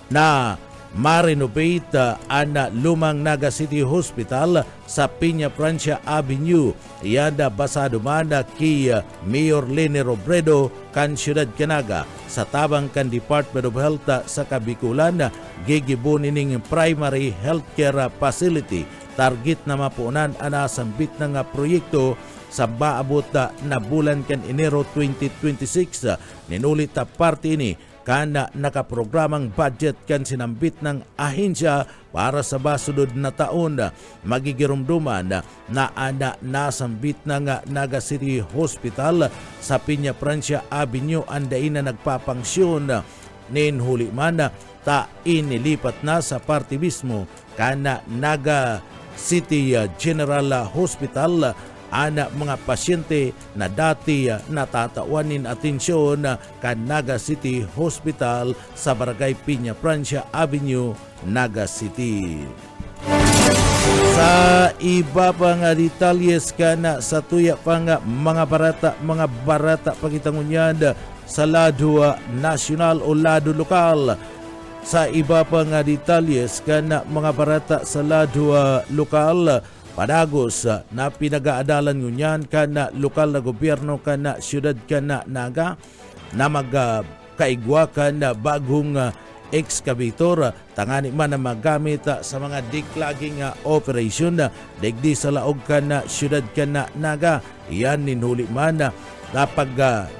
na ma-renovate ang lumang Naga City Hospital sa Piña Francia Avenue. Iyada basado man kay Mayor Leni Robredo kan Siyudad Canaga sa tabang kan Department of Health sa Kabikulan gigibunin primary healthcare facility. Target na mapunan ana sambit na nga proyekto sa baabot na bulan kan Enero 2026. Ninulit ta parte ini kana nakaprogramang budget kan sinambit ng ahensya para sa basunod na taon. Magigirumduman na ana nasambit ng Naga City Hospital sa Piña Francia Avenue anday na nagpapangsyon nin huli man ta inilipat na sa parte mismo kana Naga City General Hospital ana mga pasyente na dati natatawanin atensyon kan Naga City Hospital sa Barangay Piña Francia Avenue, Naga City. Sa iba pa nga detalyes kana sa tuya pa nga mga barata pakitangunyad sa lado nasyonal o lado lokal. Sa iba pa nga detalyes kana mga barata sa lado lokal padagos na pinagaadalan ngunyan kana lokal na gobyerno kana siyudad kana Naga na magkaigwa kana bagong excavator tangani man na magamit sa mga diklaging operation digdi sa laog kana siyudad kana Naga. Iyan ninhuli man napag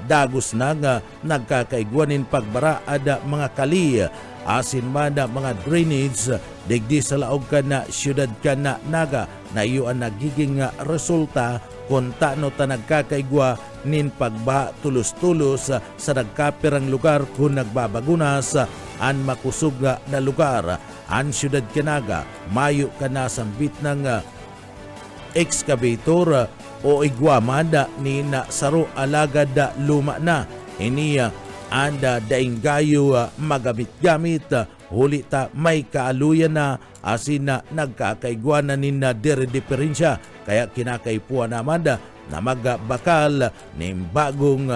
dagos na nga nagkakaigwanin pagbara ada mga kali asin man mga drainage digdi sa laog kana siyudad kana Naga na iyo ang nagiging resulta kung taano ta nagkakaigwa nin pagbaha tulos-tulos sa nagkapirang lugar kung nagbabagunas an makusog na lugar. An siyudad Canaga mayo ka na sambit ng excavator o igwaman ni na saro alagad luma na iniya anda dainggayo magamit-gamit huli ta may kaaluyan na asin na nagkakaigwanan ni na diferensya kaya kinakaipuan naman na magbakal ni bagong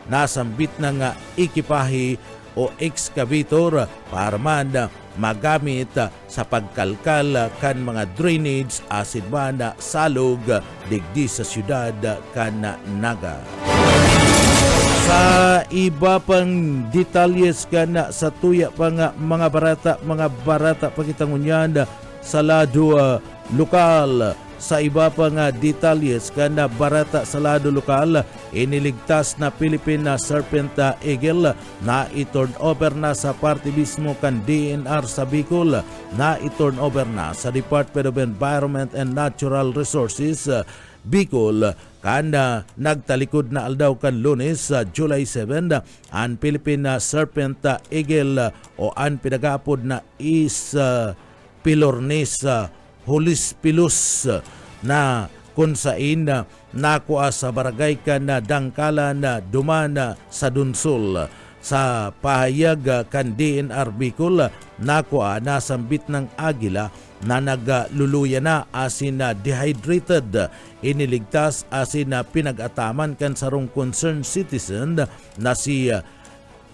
nasambit ng ikipahi o excavator para man magamit sa pagkalkal kan mga drainage asin man salog digdi sa siyudad kan Naga. Sa iba pang detalyes kana sa tuya pa nga mga barata pakitangunyanda sa lado lokal. Sa iba pa nga detalyes kana barata sa lado lokal iniligtas na Philippine Serpent Eagle na i-turn over na sa parte mismo kan DNR sa Bicol na i-turn over na sa Department of Environment and Natural Resources Bicol kanda nagtalikod na aldaw kan Lunes sa July 7 ang Philippine Serpent Eagle o ang pinagapod na is Pilornis Holispilus na kung sain nakuha sa barangay kan Dangkalan Dumana sa Dunsol. sa pahayag kan DNR Bicol nakuha nasambit ng agila na nagluluya na asin na dehydrated. Iniligtas asin na pinag-ataman kan sarong concerned citizen na si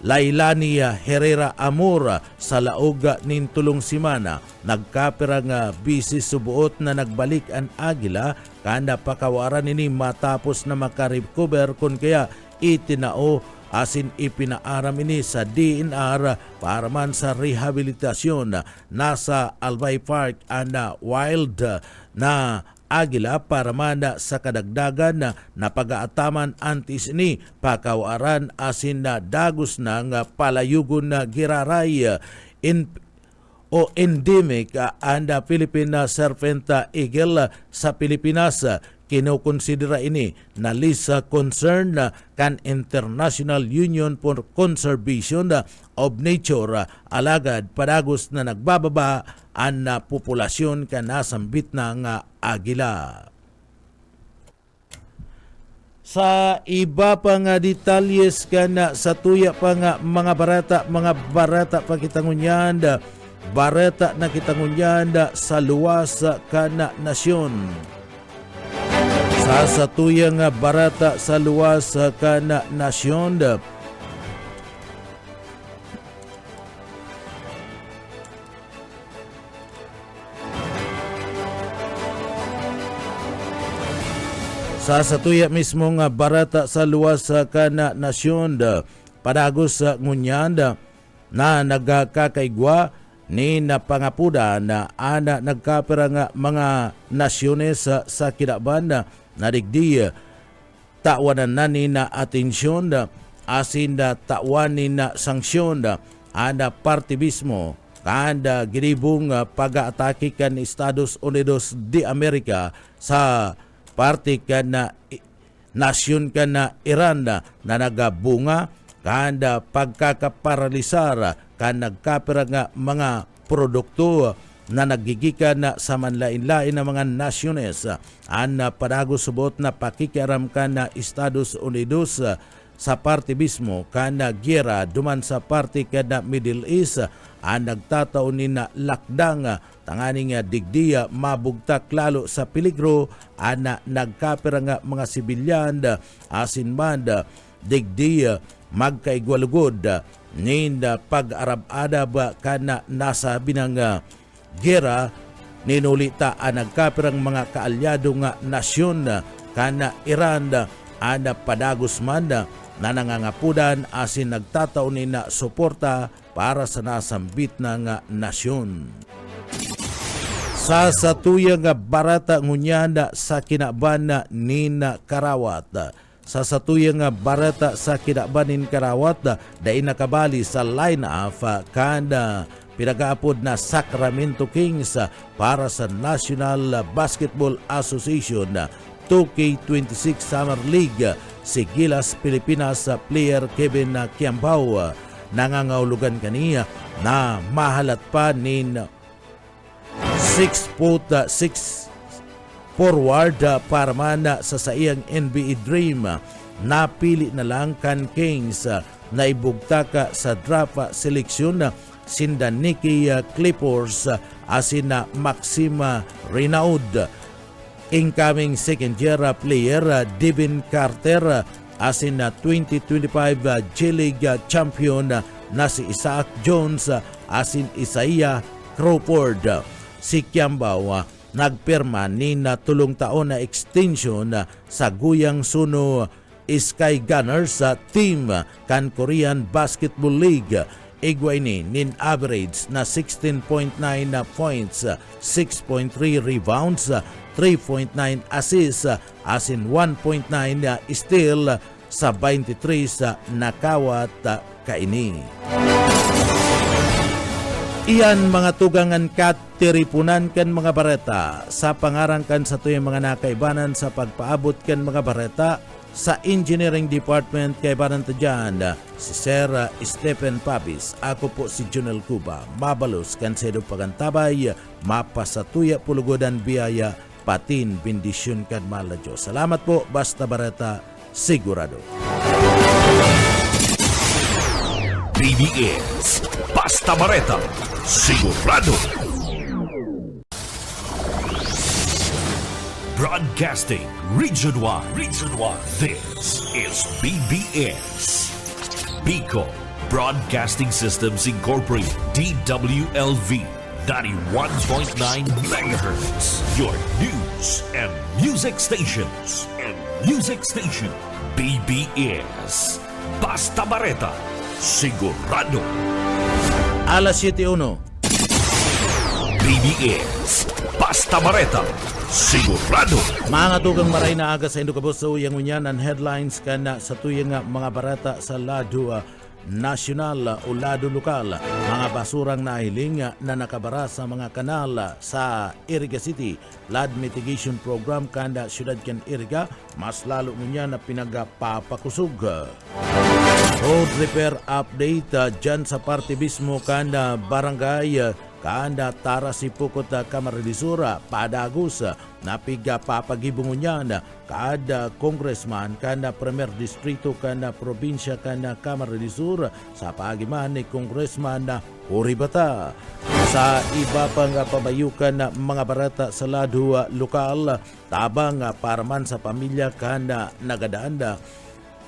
Lailani Herrera Amor sa laog nin tulong simana. Nagkapirang bisis subuot na nagbalik ang agila kanda pakawaran ini matapos na makarecover kun kaya itinao asin ipinaaram ini sa DNR para man sa rehabilitasyon. Nasa Albay Park and Wild na agila para man sa kadagdagan na pag-aataman antis ni pakawaran asin na dagos ng palayugon na giraray endemic and Philippine Serpent Eagle sa Pilipinas. Kinukonsidera ini na list concern kan International Union for Conservation of Nature. Alagad padagos na nagbababa ang populasyon kan nasambit ng agila. Sa iba pang detalyes kan sa tuya pang mga barata pakitangunyan barata na kitangunyan sa luwas kan nasyon. Sa tuyang barata sa luwas kan nasyon, sa tuya mismo nga barata sa luwas kan nasyon, padagos ngunyan na nagkakaigwa ni napangapuda na ana nagkapirang mga nasyones sa kinaban na digdi tawanan na ni na atensyon asin na tawanin na sanksyon ana partibismo kanda giribong pag-aatake kan Estados Unidos de Amerika sa parte kan na nasyon kan na Iran na nagabunga kanda pagkakaparalisar kan nagkapirang mga produkto na nagigikan sa manlain-lain na mga nasyones. Ang padagos subot na pakikiaram kan na Estados Unidos sa parte mismo kan na giyera duman sa parte kan na Middle East ang nagtataon ni na lakdang tanganing digdiya mabugtak lalo sa peligro ang nagkapirang mga sibilyan asin man digdiya magkaigwalugod ninda pag-arab-adab kana nasa binang gera ninulita ang nagkapirang mga kaalyado nga nasyon kana Iran ana padagos man na nangangapudan asin nagtataon ni na suporta para sa nasambit na nga nasyon. Sa satuyang barata ngunyanda sa kinaban ni Karawat. Sa satuyang barata sa kinabanin Karawat dahil nakabali sa line-up kanda pinag-aapod na Sacramento Kings para sa National Basketball Association 2K26 Summer League. Si Gilas Pilipinas player Kevin Kiambao nangangahulugan kaniya na mahalat pa nin 6'6" forward para man sa saiyang NBA dream. Napili na lang kan Kings na ibugtaka sa draft seleksyon sinda Nicky Clippers asin na Maxima Renaud. Incoming second year player Devin Carter asin na 2025 G-League champion na si Isaac Jones asin Isaiah Crawford. Si Kiambao nagpirma ni na tulong taon na extension sa Guyang Suno Sky Gunners team kan Korean Basketball League. Igway ni nin average na 16.9 points, 6.3 rebounds, 3.9 assists, asin 1.9 steal sa 23 sa nakawat kaini. Iyan mga tugangan katiripunan kan mga bareta sa pangarangkan sa tuyong mga nakaibanan sa pagpaabot kan mga bareta sa Engineering Department kay Baranta dyan si Sir Stephen Papis. Ako po si Junel Cuba. Mabalos kan sa edong pagantabay, mapasatuya pulugodan biyaya, patin bendisyon kan mahal na Diyos. Salamat po, basta bareta sigurado. BBS Basta Bareta Sigurado. Broadcasting Region 1. This is BBS Bicol Broadcasting Systems Incorporated, DWLV 91.9 MHz. Your news and music stations. BBS Basta Bareta Sigurado. Alas 7:01. BBS Basta Bareta Sigurado. Mga tugang maray na aga sa Indocabos sa uyang unyan ang headlines kana sa tuyang mga barata sa lado nasyonal o lado lokal. Mga basurang nahiling na nakabara sa mga kanal sa Iriga City. Flood Mitigation Program kanda Syudad Can Iriga, mas lalo niya na pinagapapakusog. Road repair update dyan sa parte mismo kanda barangay Kanda Tara Sipukot Camaralisura Padagos napiga papagibungon niyan kada congressman kanda Premier Distrito kanda probinsya kanda Camaralisura sa pagiman ni Congressman Uribata. Sa iba pang pabayukan na mga barata sa lado lokal tabang para man sa pamilya kanda nagadaanda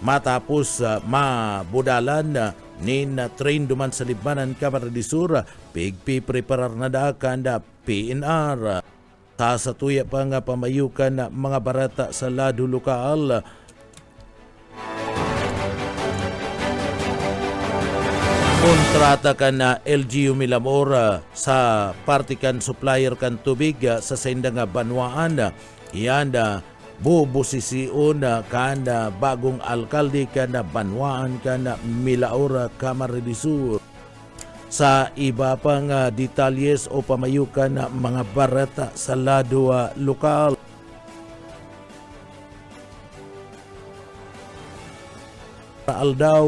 matapos mabudalan nin train duman sa Libmanan Camaralisura pigpipreparar na da kanda PNR sa tuya pa nga pamayukan na mga barata sa lado lokal. Kontrata kan na LGU Milamora sa partikan supplier kan tubig sa sendang Banwaan iyan bubusisiun kanda bagong alkalde kanda Banwaan kanda Milaora Camaralisur. Sa iba pang detalyes o pamayukan na mga barata sa lado lokal. Aldaw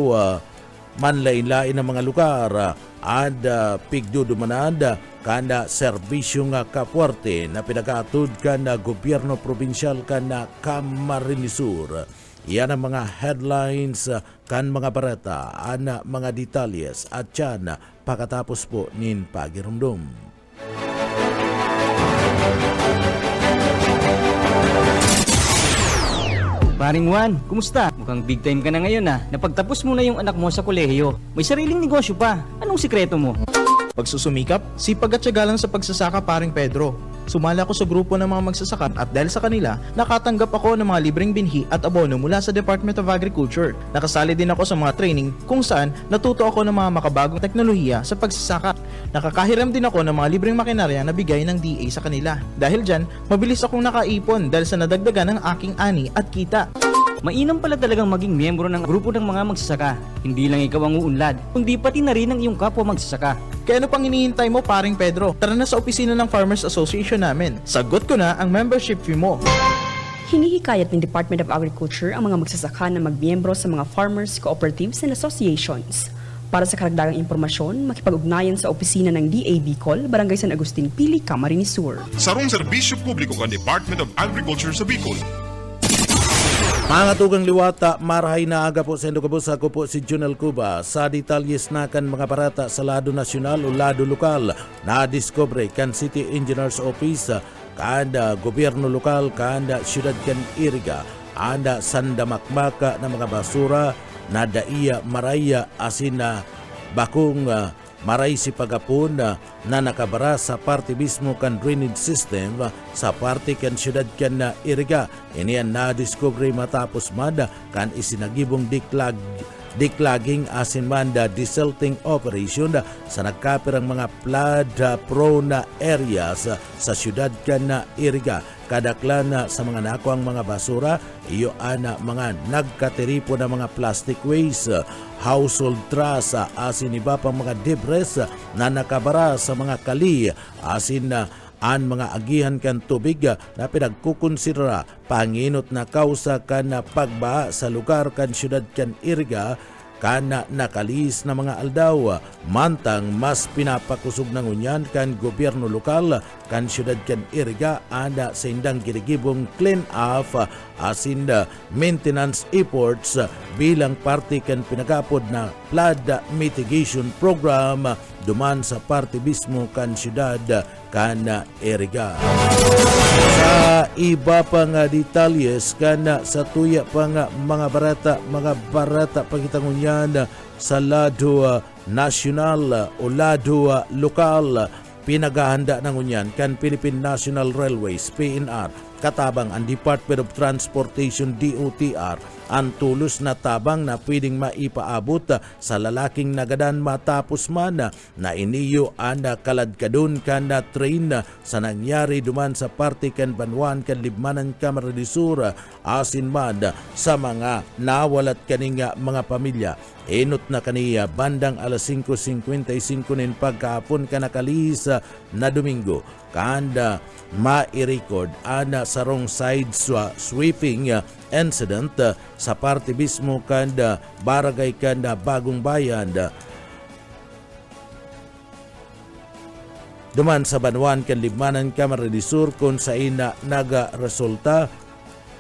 manlain-lain ng mga lugar at pigdudumanad kanda serbisyo nga kapwerte na pinag-aatod kanda gobyerno probinsyal kanda Camarines. Yan ang mga headlines kan mga barata, ana mga detalyes at yan pagkatapos po nin pagirumdum. Paring Juan, kumusta? Mukhang big time ka na ngayon Napagtapos mo na yung anak mo sa kolehiyo. May sariling negosyo pa. Anong sikreto mo? Pagsusumikap, sipag at tiyaga lang sa pagsasaka paring Pedro. Sumali ako sa grupo ng mga magsasaka at dahil sa kanila, nakatanggap ako ng mga libreng binhi at abono mula sa Department of Agriculture. Nakasali din ako sa mga training kung saan natuto ako ng mga makabagong teknolohiya sa pagsasaka. Nakakahiram din ako ng mga libreng makinarya na bigay ng DA sa kanila. Dahil dyan, mabilis akong nakaipon dahil sa nadagdagan ng aking ani at kita. Mainam pala talagang maging miyembro ng grupo ng mga magsasaka. Hindi lang ikaw ang uunlad, kundi pati na rin ang iyong kapwa magsasaka. Kaya ano pang hinihintay mo paring Pedro? Tara na sa opisina ng Farmers Association namin. Sagot ko na ang membership fee mo. Hinihikayat ng Department of Agriculture ang mga magsasaka na magmiyembro sa mga farmers, cooperatives and associations. Para sa karagdagang impormasyon, makipag-ugnayan sa opisina ng DA Bicol, Barangay San Agustin Pili, Camarines Sur. Sarong serbisyo publiko kan Department of Agriculture sa Bicol. Mga tugang liwata, marahay na aga po sa Indocabos. Ako po si Junel Cuba. Sa detalyes na kan mga barata sa lado nasyonal o lado lokal na discovery kan City Engineers Office, kanda gobyerno lokal, kanda Syudad Can Iriga, anda sandamakmaka na mga basura na daiya maraya asin na bakong maray si pagapon na nakabara sa parte mismo kan drainage system sa parte kan Syudad Can Iriga. Iniyan na-discovery matapos mada kan isinagibong diklaging asin manda desilting operation sa nagkapirang mga flood-prone areas sa Syudad Can Iriga. Kadaklan sa mga nakuang mga basura, iyo ana mga nagkatiripo na mga plastic waste, household trash, asin iba pang mga debris na nakabara sa mga kali, asin an mga agihan kan tubig na pinagkukonsidera panginot na kausa kan pagbaha sa lugar kan Syudad Can Iriga kana nakalis na mga aldaw. Mantang mas pinapakusog ng unyan kan gobyerno lokal kan syudad kan Iriga ana sa indang girigibong clean up asin maintenance efforts bilang parte kan pinagapod na flood mitigation program duman sa parte mismo kan syudad kan Iriga. Sa iba pa nga detalyes kana sa tuya pa nga mga barata pagitangunyan sa lado national o lado lokal pinagahanda ng unyan kan Philippine National Railways PNR katabang ang Department of Transportation DOTR ang tulos na tabang na pwedeng maipaabot sa lalaking nagadan matapos man na iniyo ang kaladkadun kan na train sa nangyari duman sa parte kan Banwan kan Libmanan Camara de Sur asin man sa mga nawalat kaninga mga pamilya. Enot na kaniya bandang alas 5:55 nin pagkahapon ka nakalis na Domingo kanda ma-record ana sa wrong side sweeping incident sa parte mismo kanda barangay kanda Bagong Bayan duman sa Banwan kan Libmanan Camara de Sur kung sa ina naga-resulta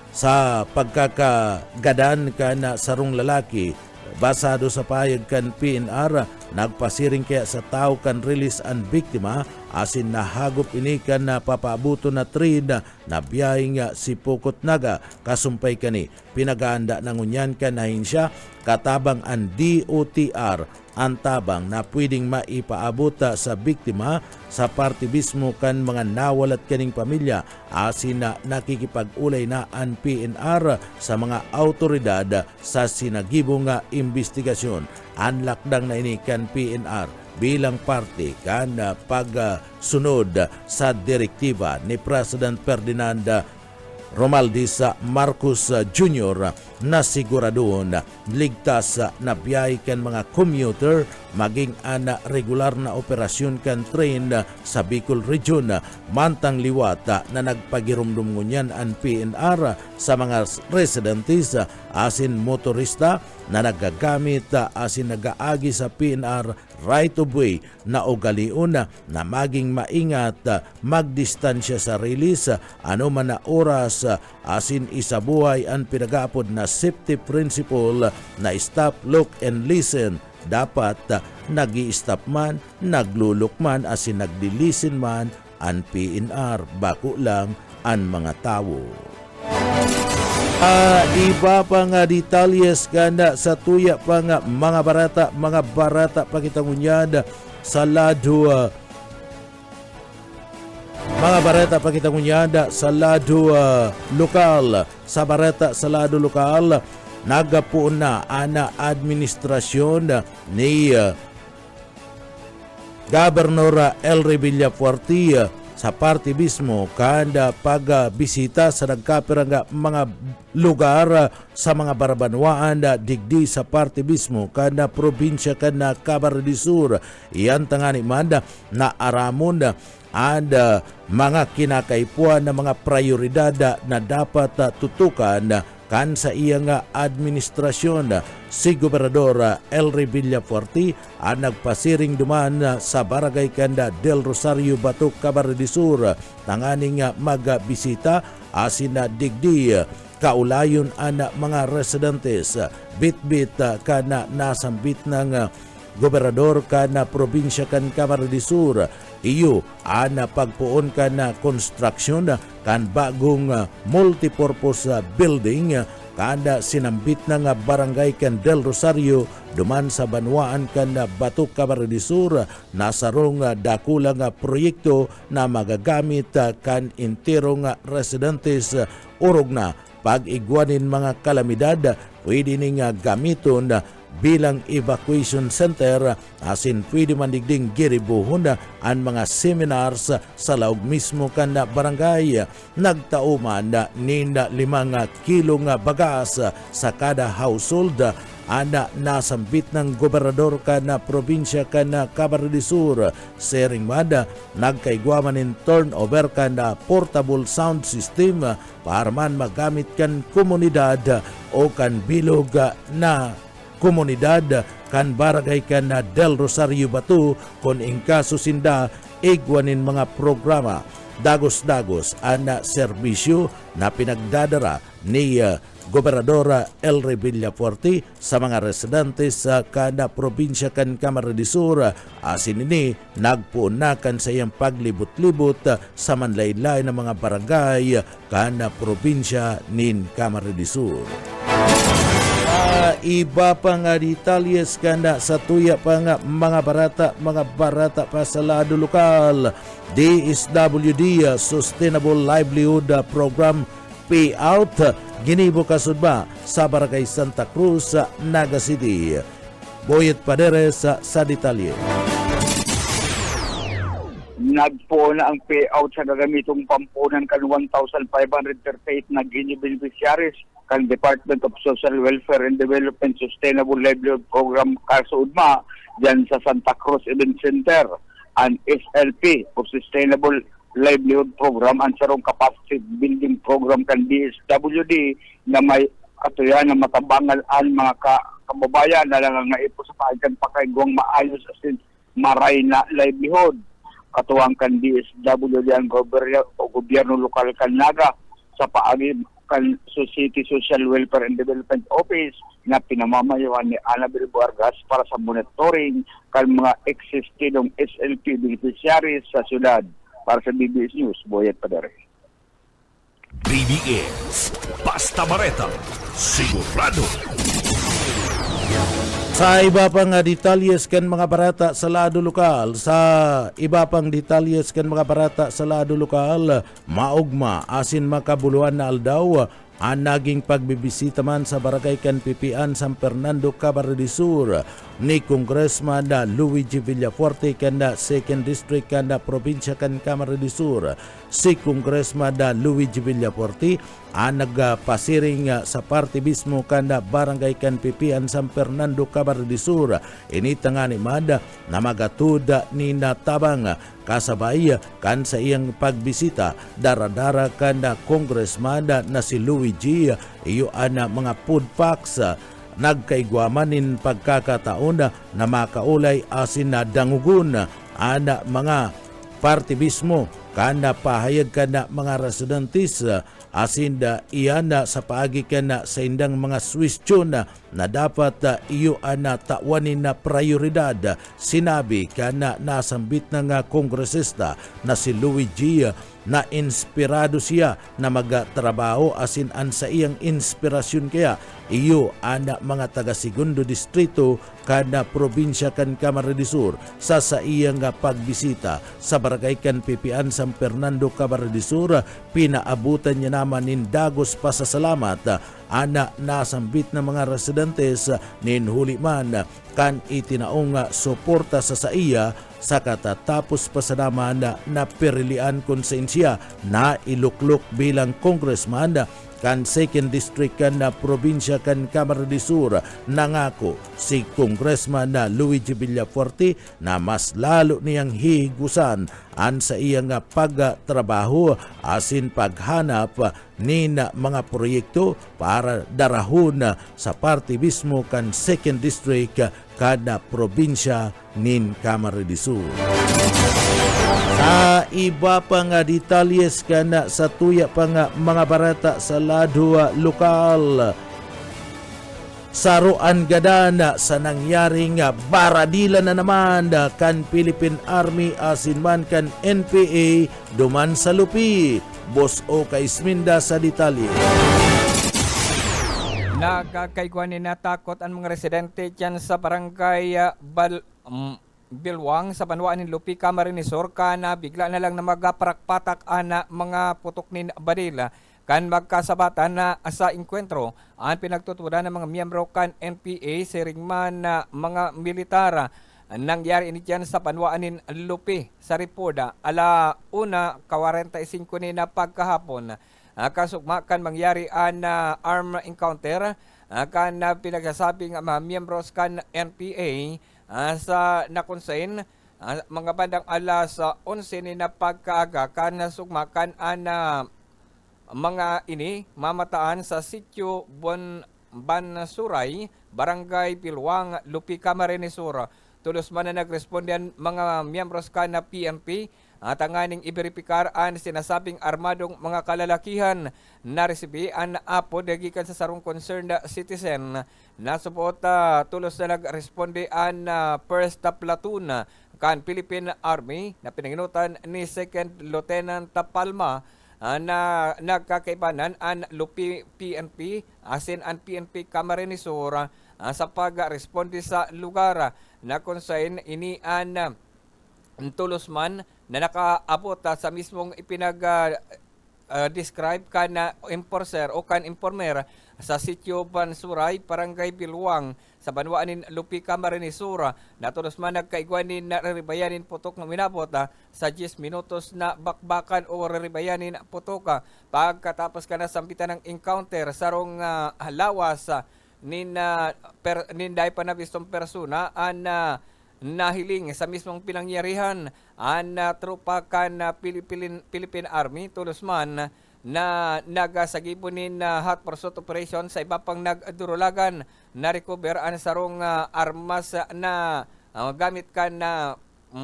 sa pagkakagadan kana sarong lalaki. Basado sa payag kan PNR, nagpasiring kaya sa tao kan release ang biktima asin nahagop ini kan na papaabuto na train na biyahing si Pukot Naga kasumpay kani. Pinaganda ng unyan kan na siya katabang ang DOTR ang tabang na pwedeng maipaabot sa biktima sa parte mismo kan mga nawalat kaning pamilya asin na nakikipag-ulay na ang PNR sa mga autoridad sa sinagibong investigasyon. Ang lakdang na ini kan PNR bilang parte kan pagsunod sa direktiba ni President Ferdinand Romualdez Marcos Jr. na siguradoon ligtas na biyahe kan mga commuter maging ana regular na operasyon kan train sa Bicol Region. Mantang liwat na nagpagirumdum ngunyan ang PNR sa mga residentes asin motorista na nagagamit asin nagaagi sa PNR right of way na ugalion na maging maingat magdistansya sa release ano man na oras asin isabuhay ang pinagapod na safety principle na stop, look and listen. Dapat nag-i-stop man, naglulok man asin nagdilisin man ang PNR bako lang ang mga tao. Iba pa nga detalyes kanda sa tuya pa nga mga barata pakitangunyan sa lado mga barata pakitangunyan sa lado lokal. Sa barata sa lado lokal nagapuon na ana administrasyon ni Governor Elry Villafuerte sa parte mismo kanda pagbisita sa nagkapirang mga lugar sa mga barabanwaan digdi sa parte mismo kanda probinsya kanda Camarines de Sur. Iyan tangani man na aramon ang mga kinakaipuan na mga prioridad na dapat tutukan kan sa iyang administrasyon. Si Gobernador Elry Villafuerte ang nagpasiring duman sa barangay kanda Del Rosario, Batok, Camarines de Sur tanganing magbisita asin digdi kaulayon ang mga residentes bit-bit kana nasambit ng gobernador kana probinsya kan Camarines de Sur. Iyo ana pagpuon kana construction kan bagong multipurpose building kada sinambit na nga barangay kan Del Rosario duman sa Banwaan kan Batok, Camarines de Sur nasarong dakulang proyekto na magagamit kan interong residentes urog na pag-igwanin mga kalamidad pwede ning gamiton bilang evacuation center asin pwede man digding giribuhon ang mga seminars sa laog mismo kan barangay. Nagtauman ninda 5 kilong bagas sa kada household ana nasambit ng gobernador kan probinsya kan Camarines de Sur. Sering mada nagkaigwaman in turnover kan portable sound system para man magamit kan komunidad o kan bilog na komunidad kan barangay kan Del Rosario Batu kon ingkaso sinda igwanin mga programa dagos-dagos ana serbisyo na pinagdadara ni Gobernador Elry Villafuerte sa mga residente sa kada probinsya kan Camarines Sur. Asin ini nagpuunakan sa iyang paglibot-libot sa manlaylay ng mga barangay kada probinsya nin Camarines Sur. Iba pa nga detalyes kanda sa tuya pa nga mga barata pa sa lado lokal. DSWD Sustainable Livelihood Program payout ginibo kasud ba sa Barangay Santa Cruz, Naga City. Boyet Paderes sa detalye. Nagpo na ang payout sa gagamitong pampunan kan 1,538 na Guinea beneficiaries kan Department of Social Welfare and Development Sustainable Livelihood Program Kasudma dyan sa Santa Cruz Event Center. An SLP o Sustainable Livelihood Program ang sarong capacity building program kan DSWD na may katuyan na matabangal ang mga kababayan na lang nga ipo sa pagkan pakaigwang maayos asin maray na livelihood. Katuwang kan DSWD ang gobyerno lokal kan Naga sa paagi kan City Social Welfare and Development Office na pinamamayawan ni Annabel Vargas para sa monitoring kan mga existing SLP beneficiaries sa syudad. Para sa BBS News, Boyet Padere. BBS, basta bareta, sigurado. Sa iba pang detalyes kan mga barata sa lado lokal, maugma asin makabuluan na aldaw ang naging pagbibisita man sa barangay kan Pipian San Fernando, Camarines Sur ni Congressman Luigi Villafuerte kan 2nd District kan probinsya kan Camarines Sur. Si Congressman Luigi Villafuerte ang nagpasiring sa party mismo kan barangay kan Pipian San Fernando, Camarines Sur. Inita nga ni Mad na magatud ni natabang kasabay kan sa iyang pagbisita daradara kan congressman na si Luigi iyo ana mga food packs nagkaigwamanin pagkakataon na makaulay asin na dangugon ana mga party mismo kan pahayag kan mga residentes asin iyan sa paagi kan sa indang mga suwestyon na dapat iyo ana tawanin na prioridad. Sinabi kan nasambit ng kongresista na si Luigi na inspirado siya na magtrabaho asin an sa iyang inspirasyon kaya iyo ana mga taga Segundo Distrito kada probinsya kan Camarines Sur sa iyang pagbisita sa barangay kan Pipian San Fernando, Camarines Sur. Pinaabutan niya naman nin dagos pasasalamat ana nasambit na mga residentes nin huli man kan itinaong suporta sa iya sa katatapos pa sa naman na perilian konsensya na iluklok bilang congressman kan 2nd District kan probinsya kan Camarines Sur. Nangako si Congressman Luigi Villafuerte na mas lalo niyang higusan an sa iyang pagtrabaho asin paghanap ni mga proyekto para darahon sa party mismo kan 2nd District kada probinsya nin Camarines Sur. Sa iba pang detalyes kana sa tuya pang mga barata sa lado lokal, saruan gadana sa nangyaring baradila na naman kan Philippine Army asin man kan NPA duman sa lupi. Boss O Kaisminda sa detalye. Nagkakaiguan ni natakot ang mga residente dyan sa barangay Bilwang sa Banwaan ng Lupi, Camarines Sur na bigla na lang na magaparakpatak ana mga putok ni Badila kan magkasabatan na sa inkwentro ang pinagtutunan ng mga miyembro kan NPA siringman na mga militar. Nangyari ini dyan sa Banwaan ng Lupi sa Ripoda ala 1:45 ni na pagkahapon. Kasugma kan mangyari an armed encounter kan pinagsasabi ng mga miyembros kan NPA sa nakonsain mga bandang alas 11 ni na pagkaaga kan sugma kan an mga ini mamataan sa sitio Bon Bansuray, Barangay Pilwang, Lupi, Camarines Sur. Tulos man na nagresponde ang mga miyembros ka na PNP at ang aning iberipikar ang sinasabing armadong mga kalalakihan na resibian apo dagikan sa sarong concerned citizen. Nasupot tulos na nagresponde ang first platoon kan Philippine Army na pinanginutan ni Second Lieutenant Palma na nagkakaibanan ang Lupi PNP asin ang PNP Camarines Sur sa pag-responde sa lugar na concern ini an tulos man na nakaabot sa mismong describe kan na enforcer o kan informer sa sitio Bansuray, Barangay Pilwang sa banwaanin Lupi, Camarines Sur. Natulos man nagkaigwanin na reribayanin putok na minabot sa 10 minutos na bakbakan o reribayanin putok pagkatapos ka na sampitan ng encounter sarong lawas ninday pa na bistong persona an nahiling sa mismong pinangyarihan ang tropa kan Philippine Army tulos man na nagasagibunin hot pursuit operation sa iba pang nagdurulagan na recover ang sarong armas na gamit kan na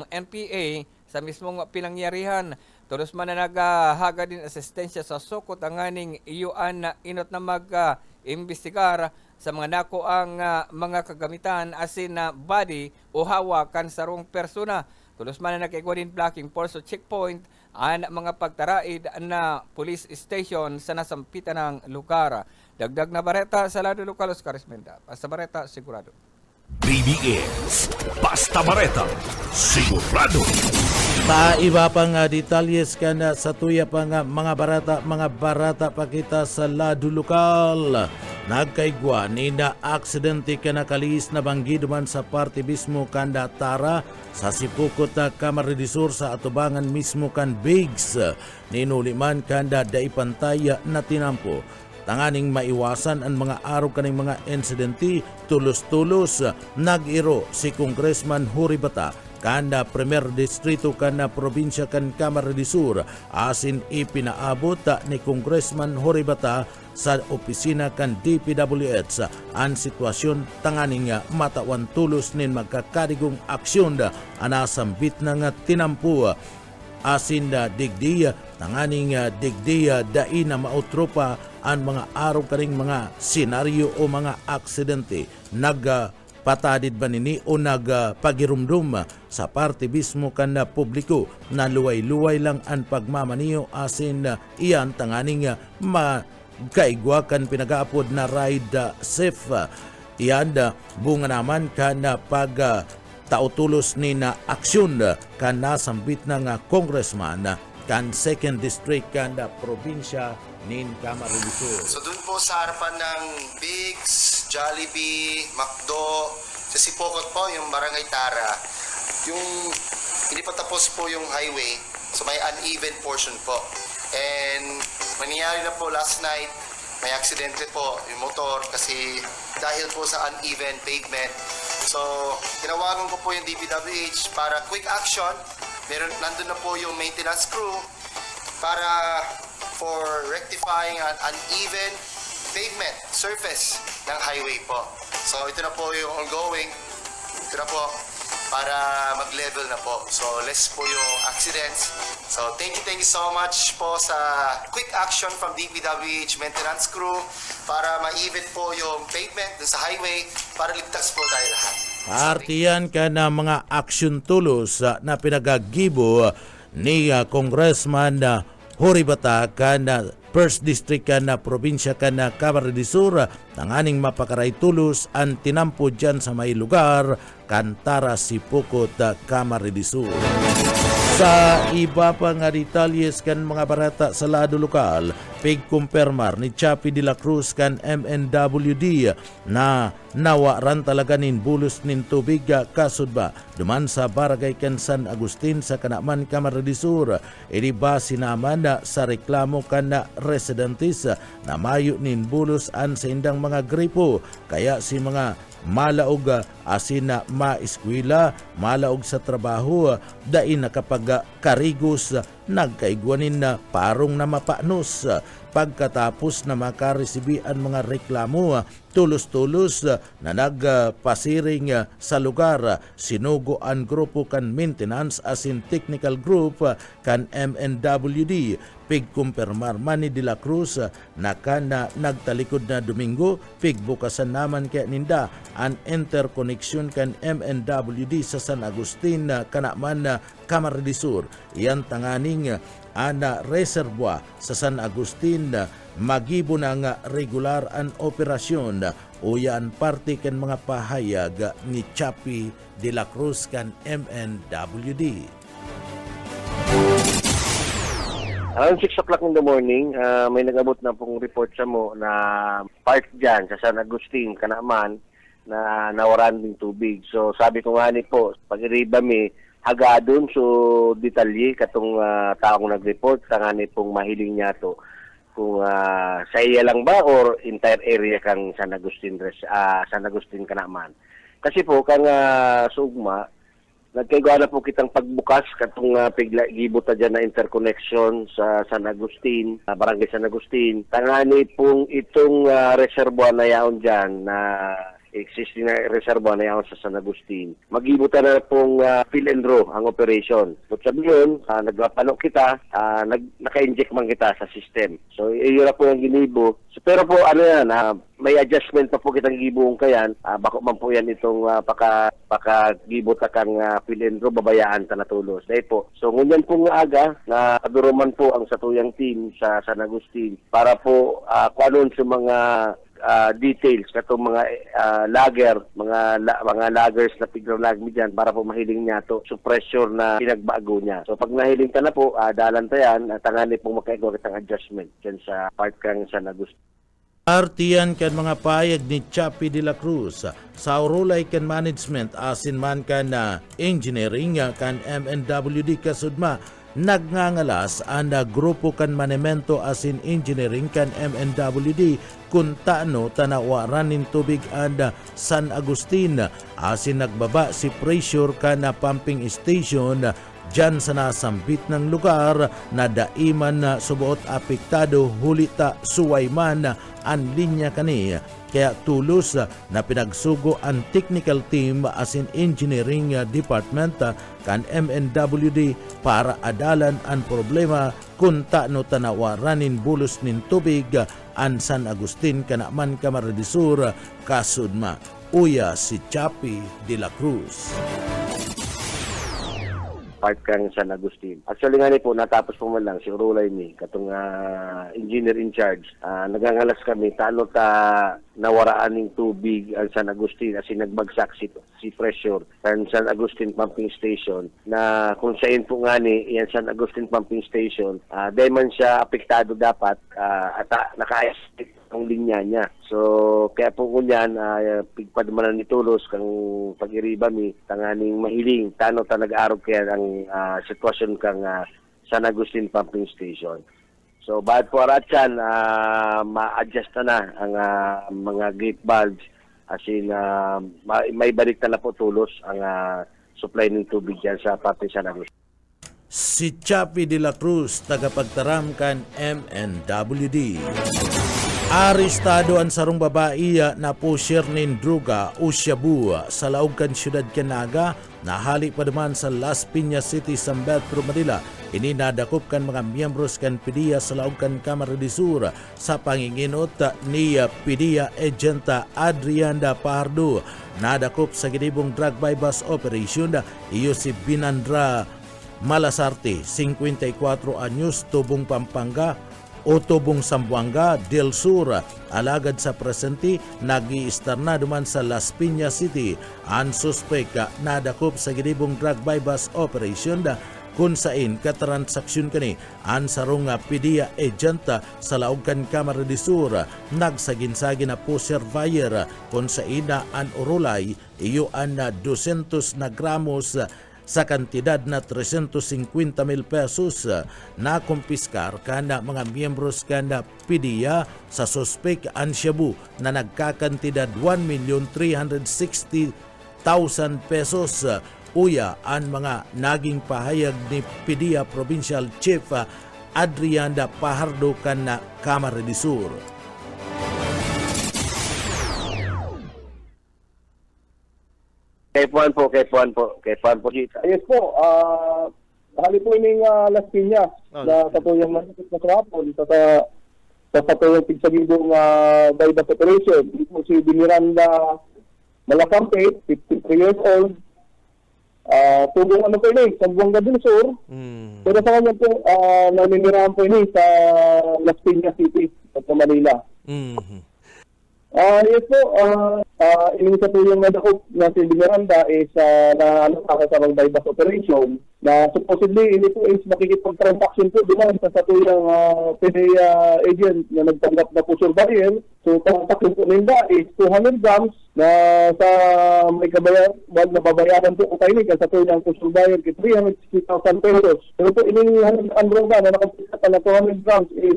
NPA sa mismong pinangyarihan. Tulos man na naghahaga din asistensya sa sukot ang aning iyuan na inot na mag-imbestigar sa mga nako ang mga kagamitan asin na body o hawakan sarong persona. Tulos man na nag-igwa din blocking force o checkpoint ang mga pagtaraid na police station sa nasampitan ng lugar. Dagdag na bareta sa lado lokal Oscar Esmenda. Basta bareta, sigurado. BBS Basta Bareta, sigurado. Iba pang detalyes kana sa tuya pang mga barata pakita sa lado lokal. Nagkaigwa ni na aksidente ka nakalis na banggi duman sa parte mismo kanda Tara sa Sipukot na Camarines Sur sa atubangan mismo kan Bigs. Ninuliman kanda daipantaya na tinampo. Tanganing maiwasan ang mga araw kaning mga insidente tulos-tulos nag-iro si Congressman Huri Bata kanda Premier Distrito kana probinsya kan Camarines Sur asin ipinaabot ni Congressman Huri Bata sa opisina kan DPWH ang sitwasyon tanganing matawan tulos nin magkakarigong aksyon anasambit na nga tinampu asin digdiya tanganing digdiya dai na mautropa ang mga araw karing mga senaryo o mga aksidente nagpatadid ba nini o nagpagirumdum sa parte mismo kan na publiko na luway-luway lang ang pagmamaniyo asin iyan tanganing kaigwa kan pinagaapod na ride safe. Iyan bunga naman kan pag tautulos ni na aksyon kan nasambit ng congressman kan 2nd District kan probinsya nin Camarines Sur. So dun po sa harapan ng Bigs, Jollibee, McDo, sa Sipokot po, yung Barangay Tara, yung hindi pa tapos po yung highway, so may uneven portion po. And mangyayari na po last night, may aksidente po yung motor kasi dahil po sa uneven pavement. So, tinawagan ko po yung DPWH para quick action. Nandun na po yung maintenance crew para for rectifying an uneven pavement surface ng highway po. So, ito na po yung ongoing. Ito na po para mag-level na po. So, less po yung accidents. So, thank you so much po sa quick action from DPWH maintenance crew para ma-even po yung pavement dun sa highway para ligtas po tayo lahat. Partiyan ka na mga aksyon tulos na pinagagibo ni Congressman Huri Bata ka na 1st District ka na probinsya ka na Camarines Sur tanganing mapakaray tulos ang tinampo dyan sa may lugar Kantara Sipukot Camarines Sur. Sa iba pa nga detalyes kan mga barata sa lado lokal, pigkumpirmar ni Chapi de la Cruz kan MNWD na nawaran talaga nin bulos nin tubig kasudba duman sa barangay kan San Agustin sa Kanaman Camarines Sur. Iniba sinaman sa reklamo kan na residentes na mayo nin bulos an sa indang mga gripo kaya si mga malaog asin na maeskwela, malaog sa trabaho, dai nakapag karigos nagkaigwanin na parong na mapanos. Pagkatapos na makaresibi ang mga reklamo, tulos-tulos na nagpasiring sa lugar, sinugo ang grupo kan maintenance as in technical group kan MNWD. Pigkumpirmar man ni De La Cruz na kana nagtalikod na Domingo, pigbukasan naman kaya ninda ang interconnection kan MNWD sa San Agustin kanaman Camarines Sur. Iyan tanganing ana reservoir sa San Agustin magibo na nga regular ang operasyon. Uyan parte kan mga pahayag ni Chappie De La Cruz kan MNWD. Around 6 o'clock in the morning, may nag-abot na pong report sa mo na part dyan sa San Agustin, Kanaman, na nawaran ng tubig. So sabi ko nga ni po, pag-iriba mi, hagadon so detalye katong taong nag-report, tangani pong mahiling niya to. Kung sa iya lang ba or entire area kang San Agustin, Kanaman. Kasi po, kang sugma, nagkaigawa na po kitang pagbukas katong gibot na dyan na interconnection sa San Agustin, Barangay San Agustin. Tangani pong itong reservoir na yaon dyan na existing na reservoir na yaon sa San Agustin. Magibutan na pong fill and draw ang operation. But sabi yun, nagpapanok kita, naka-inject man kita sa system. So iyon na po yung ginibo. So, pero po ano yan, may adjustment pa po kitang gibuong kayan. Bako man po yan itong pakagibot kang fill and draw, babayaan ta natulos. Dahil po. So ngunyan pong aga, na kaduruman po ang satuyang team sa San Agustin para po kuanon sa mga details katong mga lager, mga lagers na pigrawlag mi dyan para po mahiling niya to so pressure na pinagbago niya. So pag nahiling ka na po, dalan ta yan, tangani pong magkaigaw kitang adjustment dyan sa part kang San Agustin. Artiyan kan mga payag ni Chappie De La Cruz sa urulay kan management asin man kan engineering kan MNWD kasudma nagngangalas ang grupo kan manemento asin engineering kan MNWD kung taano tanawaran ng tubig ang San Agustin asin nagbaba si pressure kan pumping station dyan sa nasambit ng lugar na daiman na subuot apektado hulita suwayman ang linya kani. Kaya tulos na pinagsugo ang technical team as in engineering department kan MNWD para adalan ang problema kung taano tanawaranin bulos nin tubig ang San Agustin kanaman Camarines Sur kasudma. Uya si Chappie De La Cruz. Part kang San Agustin. Actually nga po, natapos po man lang si Urulay ni, katong engineer in charge. Nagangalas kami, tano ta nawaraan ng tubig ang San Agustin kasi nagbagsak si pressure ang San Agustin Pumping Station na kung saan po nga ni, yan San Agustin Pumping Station, dahil man siya apektado dapat at naka-ayos ang linya niya. So, kaya po kunyan, pigpadamanan ni Tulos kang pag-iriba mi, tanganing mahiling, tano ta nag-arog kaya ang sitwasyon kang San Agustin Pumping Station. So, bad po arat yan, ma-adjust na ang mga gate valves as in, may balik na po Tulos ang supply ng tubig dyan sa Pumping San Agustin. Si Chappie De La Cruz, tagapagtaram kan MNWD. Arestado ang sarong babae na pusher nin druga o shabu sa laog kan siyudad Canaga na hali pa naman sa Las Piñas City, San Pedro, Manila. Ininadakop kan mga miyembros kan PDEA sa laog kan Camarines Sur sa panginginot ni PDEA Agent Adrianda Pardo. Nadakop sa ginibong drug bypass operation iyo si Binandra Malasarte, 54 anyos, tubong Pampanga o tubong Zamboanga del Sur. Alagad sa presente, nag-i-star na duman sa Las Piñas City. Ang suspek nadakop sa ginibong drug bypass operation kung saan katransaksyon kani ang sarong PDEA agent sa laog kan Camarines Sur nagsaginsagi na po surveyor kung saan ang urulay iyo ang 200 na gramos sa kantidad na 350,000 pesos na kumpiskar kana mga miyembros kana PDEA sa suspek ang shabu na nagkakantidad 1,360,000 pesos. Uya ang mga naging pahayag ni PDEA Provincial Chief Adrian Pajardo kan na Camarines Sur. Kay Puan po. Yes po, hali po ining Las Piñas na katuyang masakit na kahapon sa katuyang pigsagibong bypass operation. Ito po si Biniranda Malacampe, 53 years old. Tugong ano po ini, sa Buanga del Sur. Pero sa kanya po, naninirahan po ini sa Las Piñas City at sa Manila. Yes po, ining sa tuyong nadakop na si Miranda is na sa bypass operation na supposedly ini po is makikipag-transaction po duman sa tuyong PDEA agent na nagtanggap na po surveyor. So, transaction po nila is 200 grams na sa may nababayaran po kung kayo sa tuyong po surveyor kay 360,000 pesos. Pero po ining ang droga na nakampisa na 200 grams is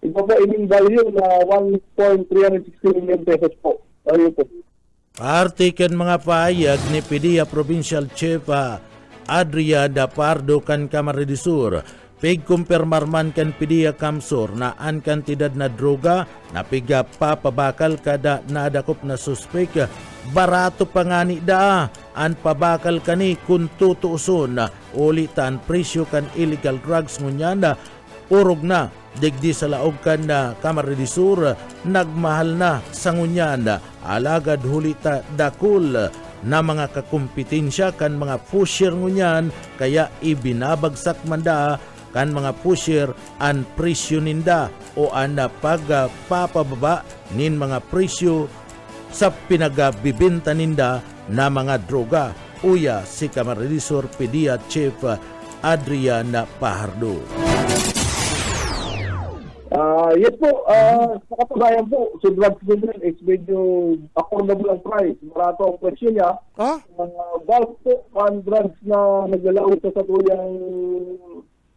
ito po ining value na 1.360 million pesos po. Ayun po. Artikan mga pahayag ni PDEA Provincial Chief Adrian Pardo kan Camarines Sur. Pigkumpirmar man kan PDEA Kamsur na ang kantidad na droga na piga papabakal kada nadakop na suspek barato pangani da an pabakal kani kun tutuuson ulitan presyo kan illegal drugs ngunyanda urog na digdi sa laog kan na Camarines Sur nagmahal na sa ngunyanda alagad hulita dakul na mga kakumpetensya kan mga pusher ngunyan kaya ibinabagsak manda kan mga pusher an presyo ninda o an pagpapababa nin mga presyo sa pinagabibenta ninda na mga droga. Uya si Camarines Sur PDEA Chief Adrian Pajardo. Yes po, sa katunayan po, si drugs din is medyo affordable ang price. Barato ang presyo niya. Bulk po, ang drugs na naglalaot sa tuyang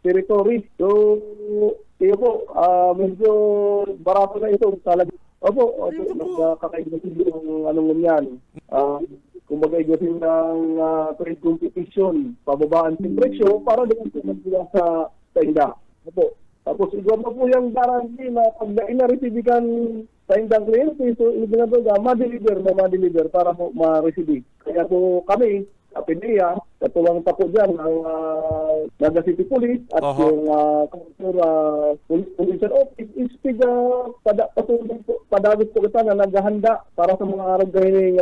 territory. So, iyo po, medyo barato na ito. Talaga. Opo, nakakaignasin yung anong yan. Kumbaga ignasin ng trade competition, pababaan ng presyo para doon sila sa tinda. Opo. Tapos igwa pa po yung guarantee na pag na-receive kan sa indang kliyente, so ibigay na ma-deliver para po ma-receive. Kaya po kami, PDEA, katulang pa po dyan ang Naga City Police at yung Police Office is padagos po kita na naghahanda para sa mga araw gahining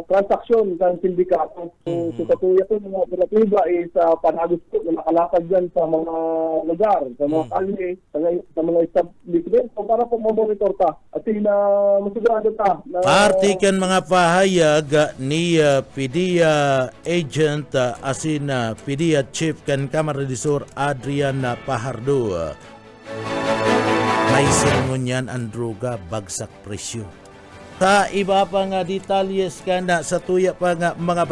transaksyon ng sindikato. So katuya po mga operatiba is padagos po na nakalakad dyan sa mga lugar, sa mga kalye, sa mga establishment para po mamonitor ta at masigurado ta. Partikan mga pahayag ni PDEA Agent asin PDEA Chief kan Camarines Sur Adrian Pajardo. May sinunyan ang droga bagsak presyo. Sa iba pa nga detalyes ka na sa tuya pa nga mga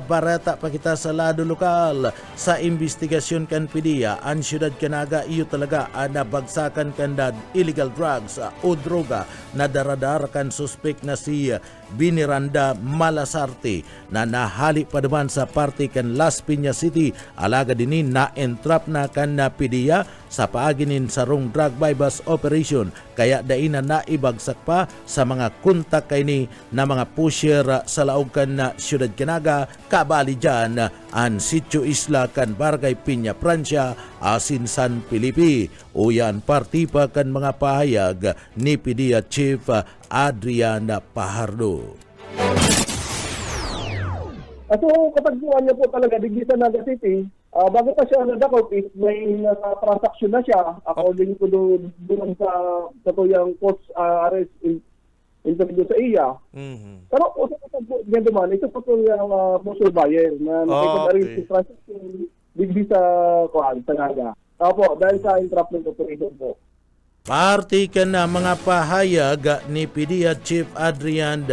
barata pa kita sa lado lokal sa investigasyon kan PDEA ang syudad Canaga iyo talaga na bagsakan kanda illegal drugs o droga na daradar kan suspek na si Biniranda Malasarte na nahali pa naman sa parte kan Las Piñas City alaga dinin na entrap na kan na PDEA sa paaginin sa rong drug bypass operation kaya daina na ibagsak pa sa mga kontak kay ni na mga pusher sa laog kan na Ciudad Canaga kabali dyan ang Sitio Isla kan Barangay Piña Francia asin San Felipe uyan parti pa kan mga pahayag ni PDEA Chief Adrian Pajardo. So katagpuan niya po talaga digdi sa Naga City. Bago pa siya nadakop, may transaction na siya according to doon sa tuyang post arrest interview sa iya. Pero kung sa niya naman, ito po yung postal buyer na nakikita-arrange yung transaction digdi sa Naga. Opo, dahil sa entrapment operation po. Parti ka na mga pahayag ni PDEA Chief Adrian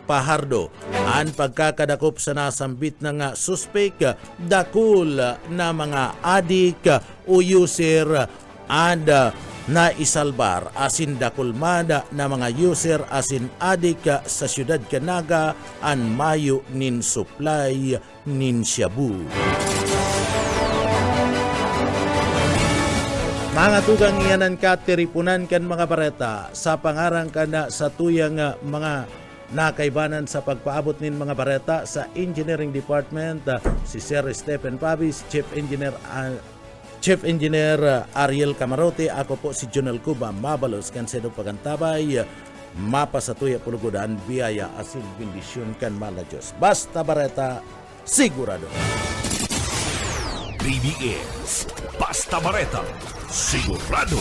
Pajardo ang pagkakadakop sa nasambit na nga suspek dakul na mga adik o user and na isalbar asin dakulmada na mga user asin adik sa syudad Canaga an mayo nin supply nin shabu. Mga tugang iyanan ka tiripunan kan mga bareta sa pangarang kana sa tuyang mga nakaibanan sa pagpaabot nin mga bareta sa Engineering Department si Sir Stephen Pabis, Chief Engineer Ariel Camarote, ako po si Jonel Cuba, mabalos kansedo pagantabay, mapasatuya pulugudan, biyaya asin bendisyon kan mala Diyos. Basta bareta, sigurado. BBS, Basta Bareta, sigurado.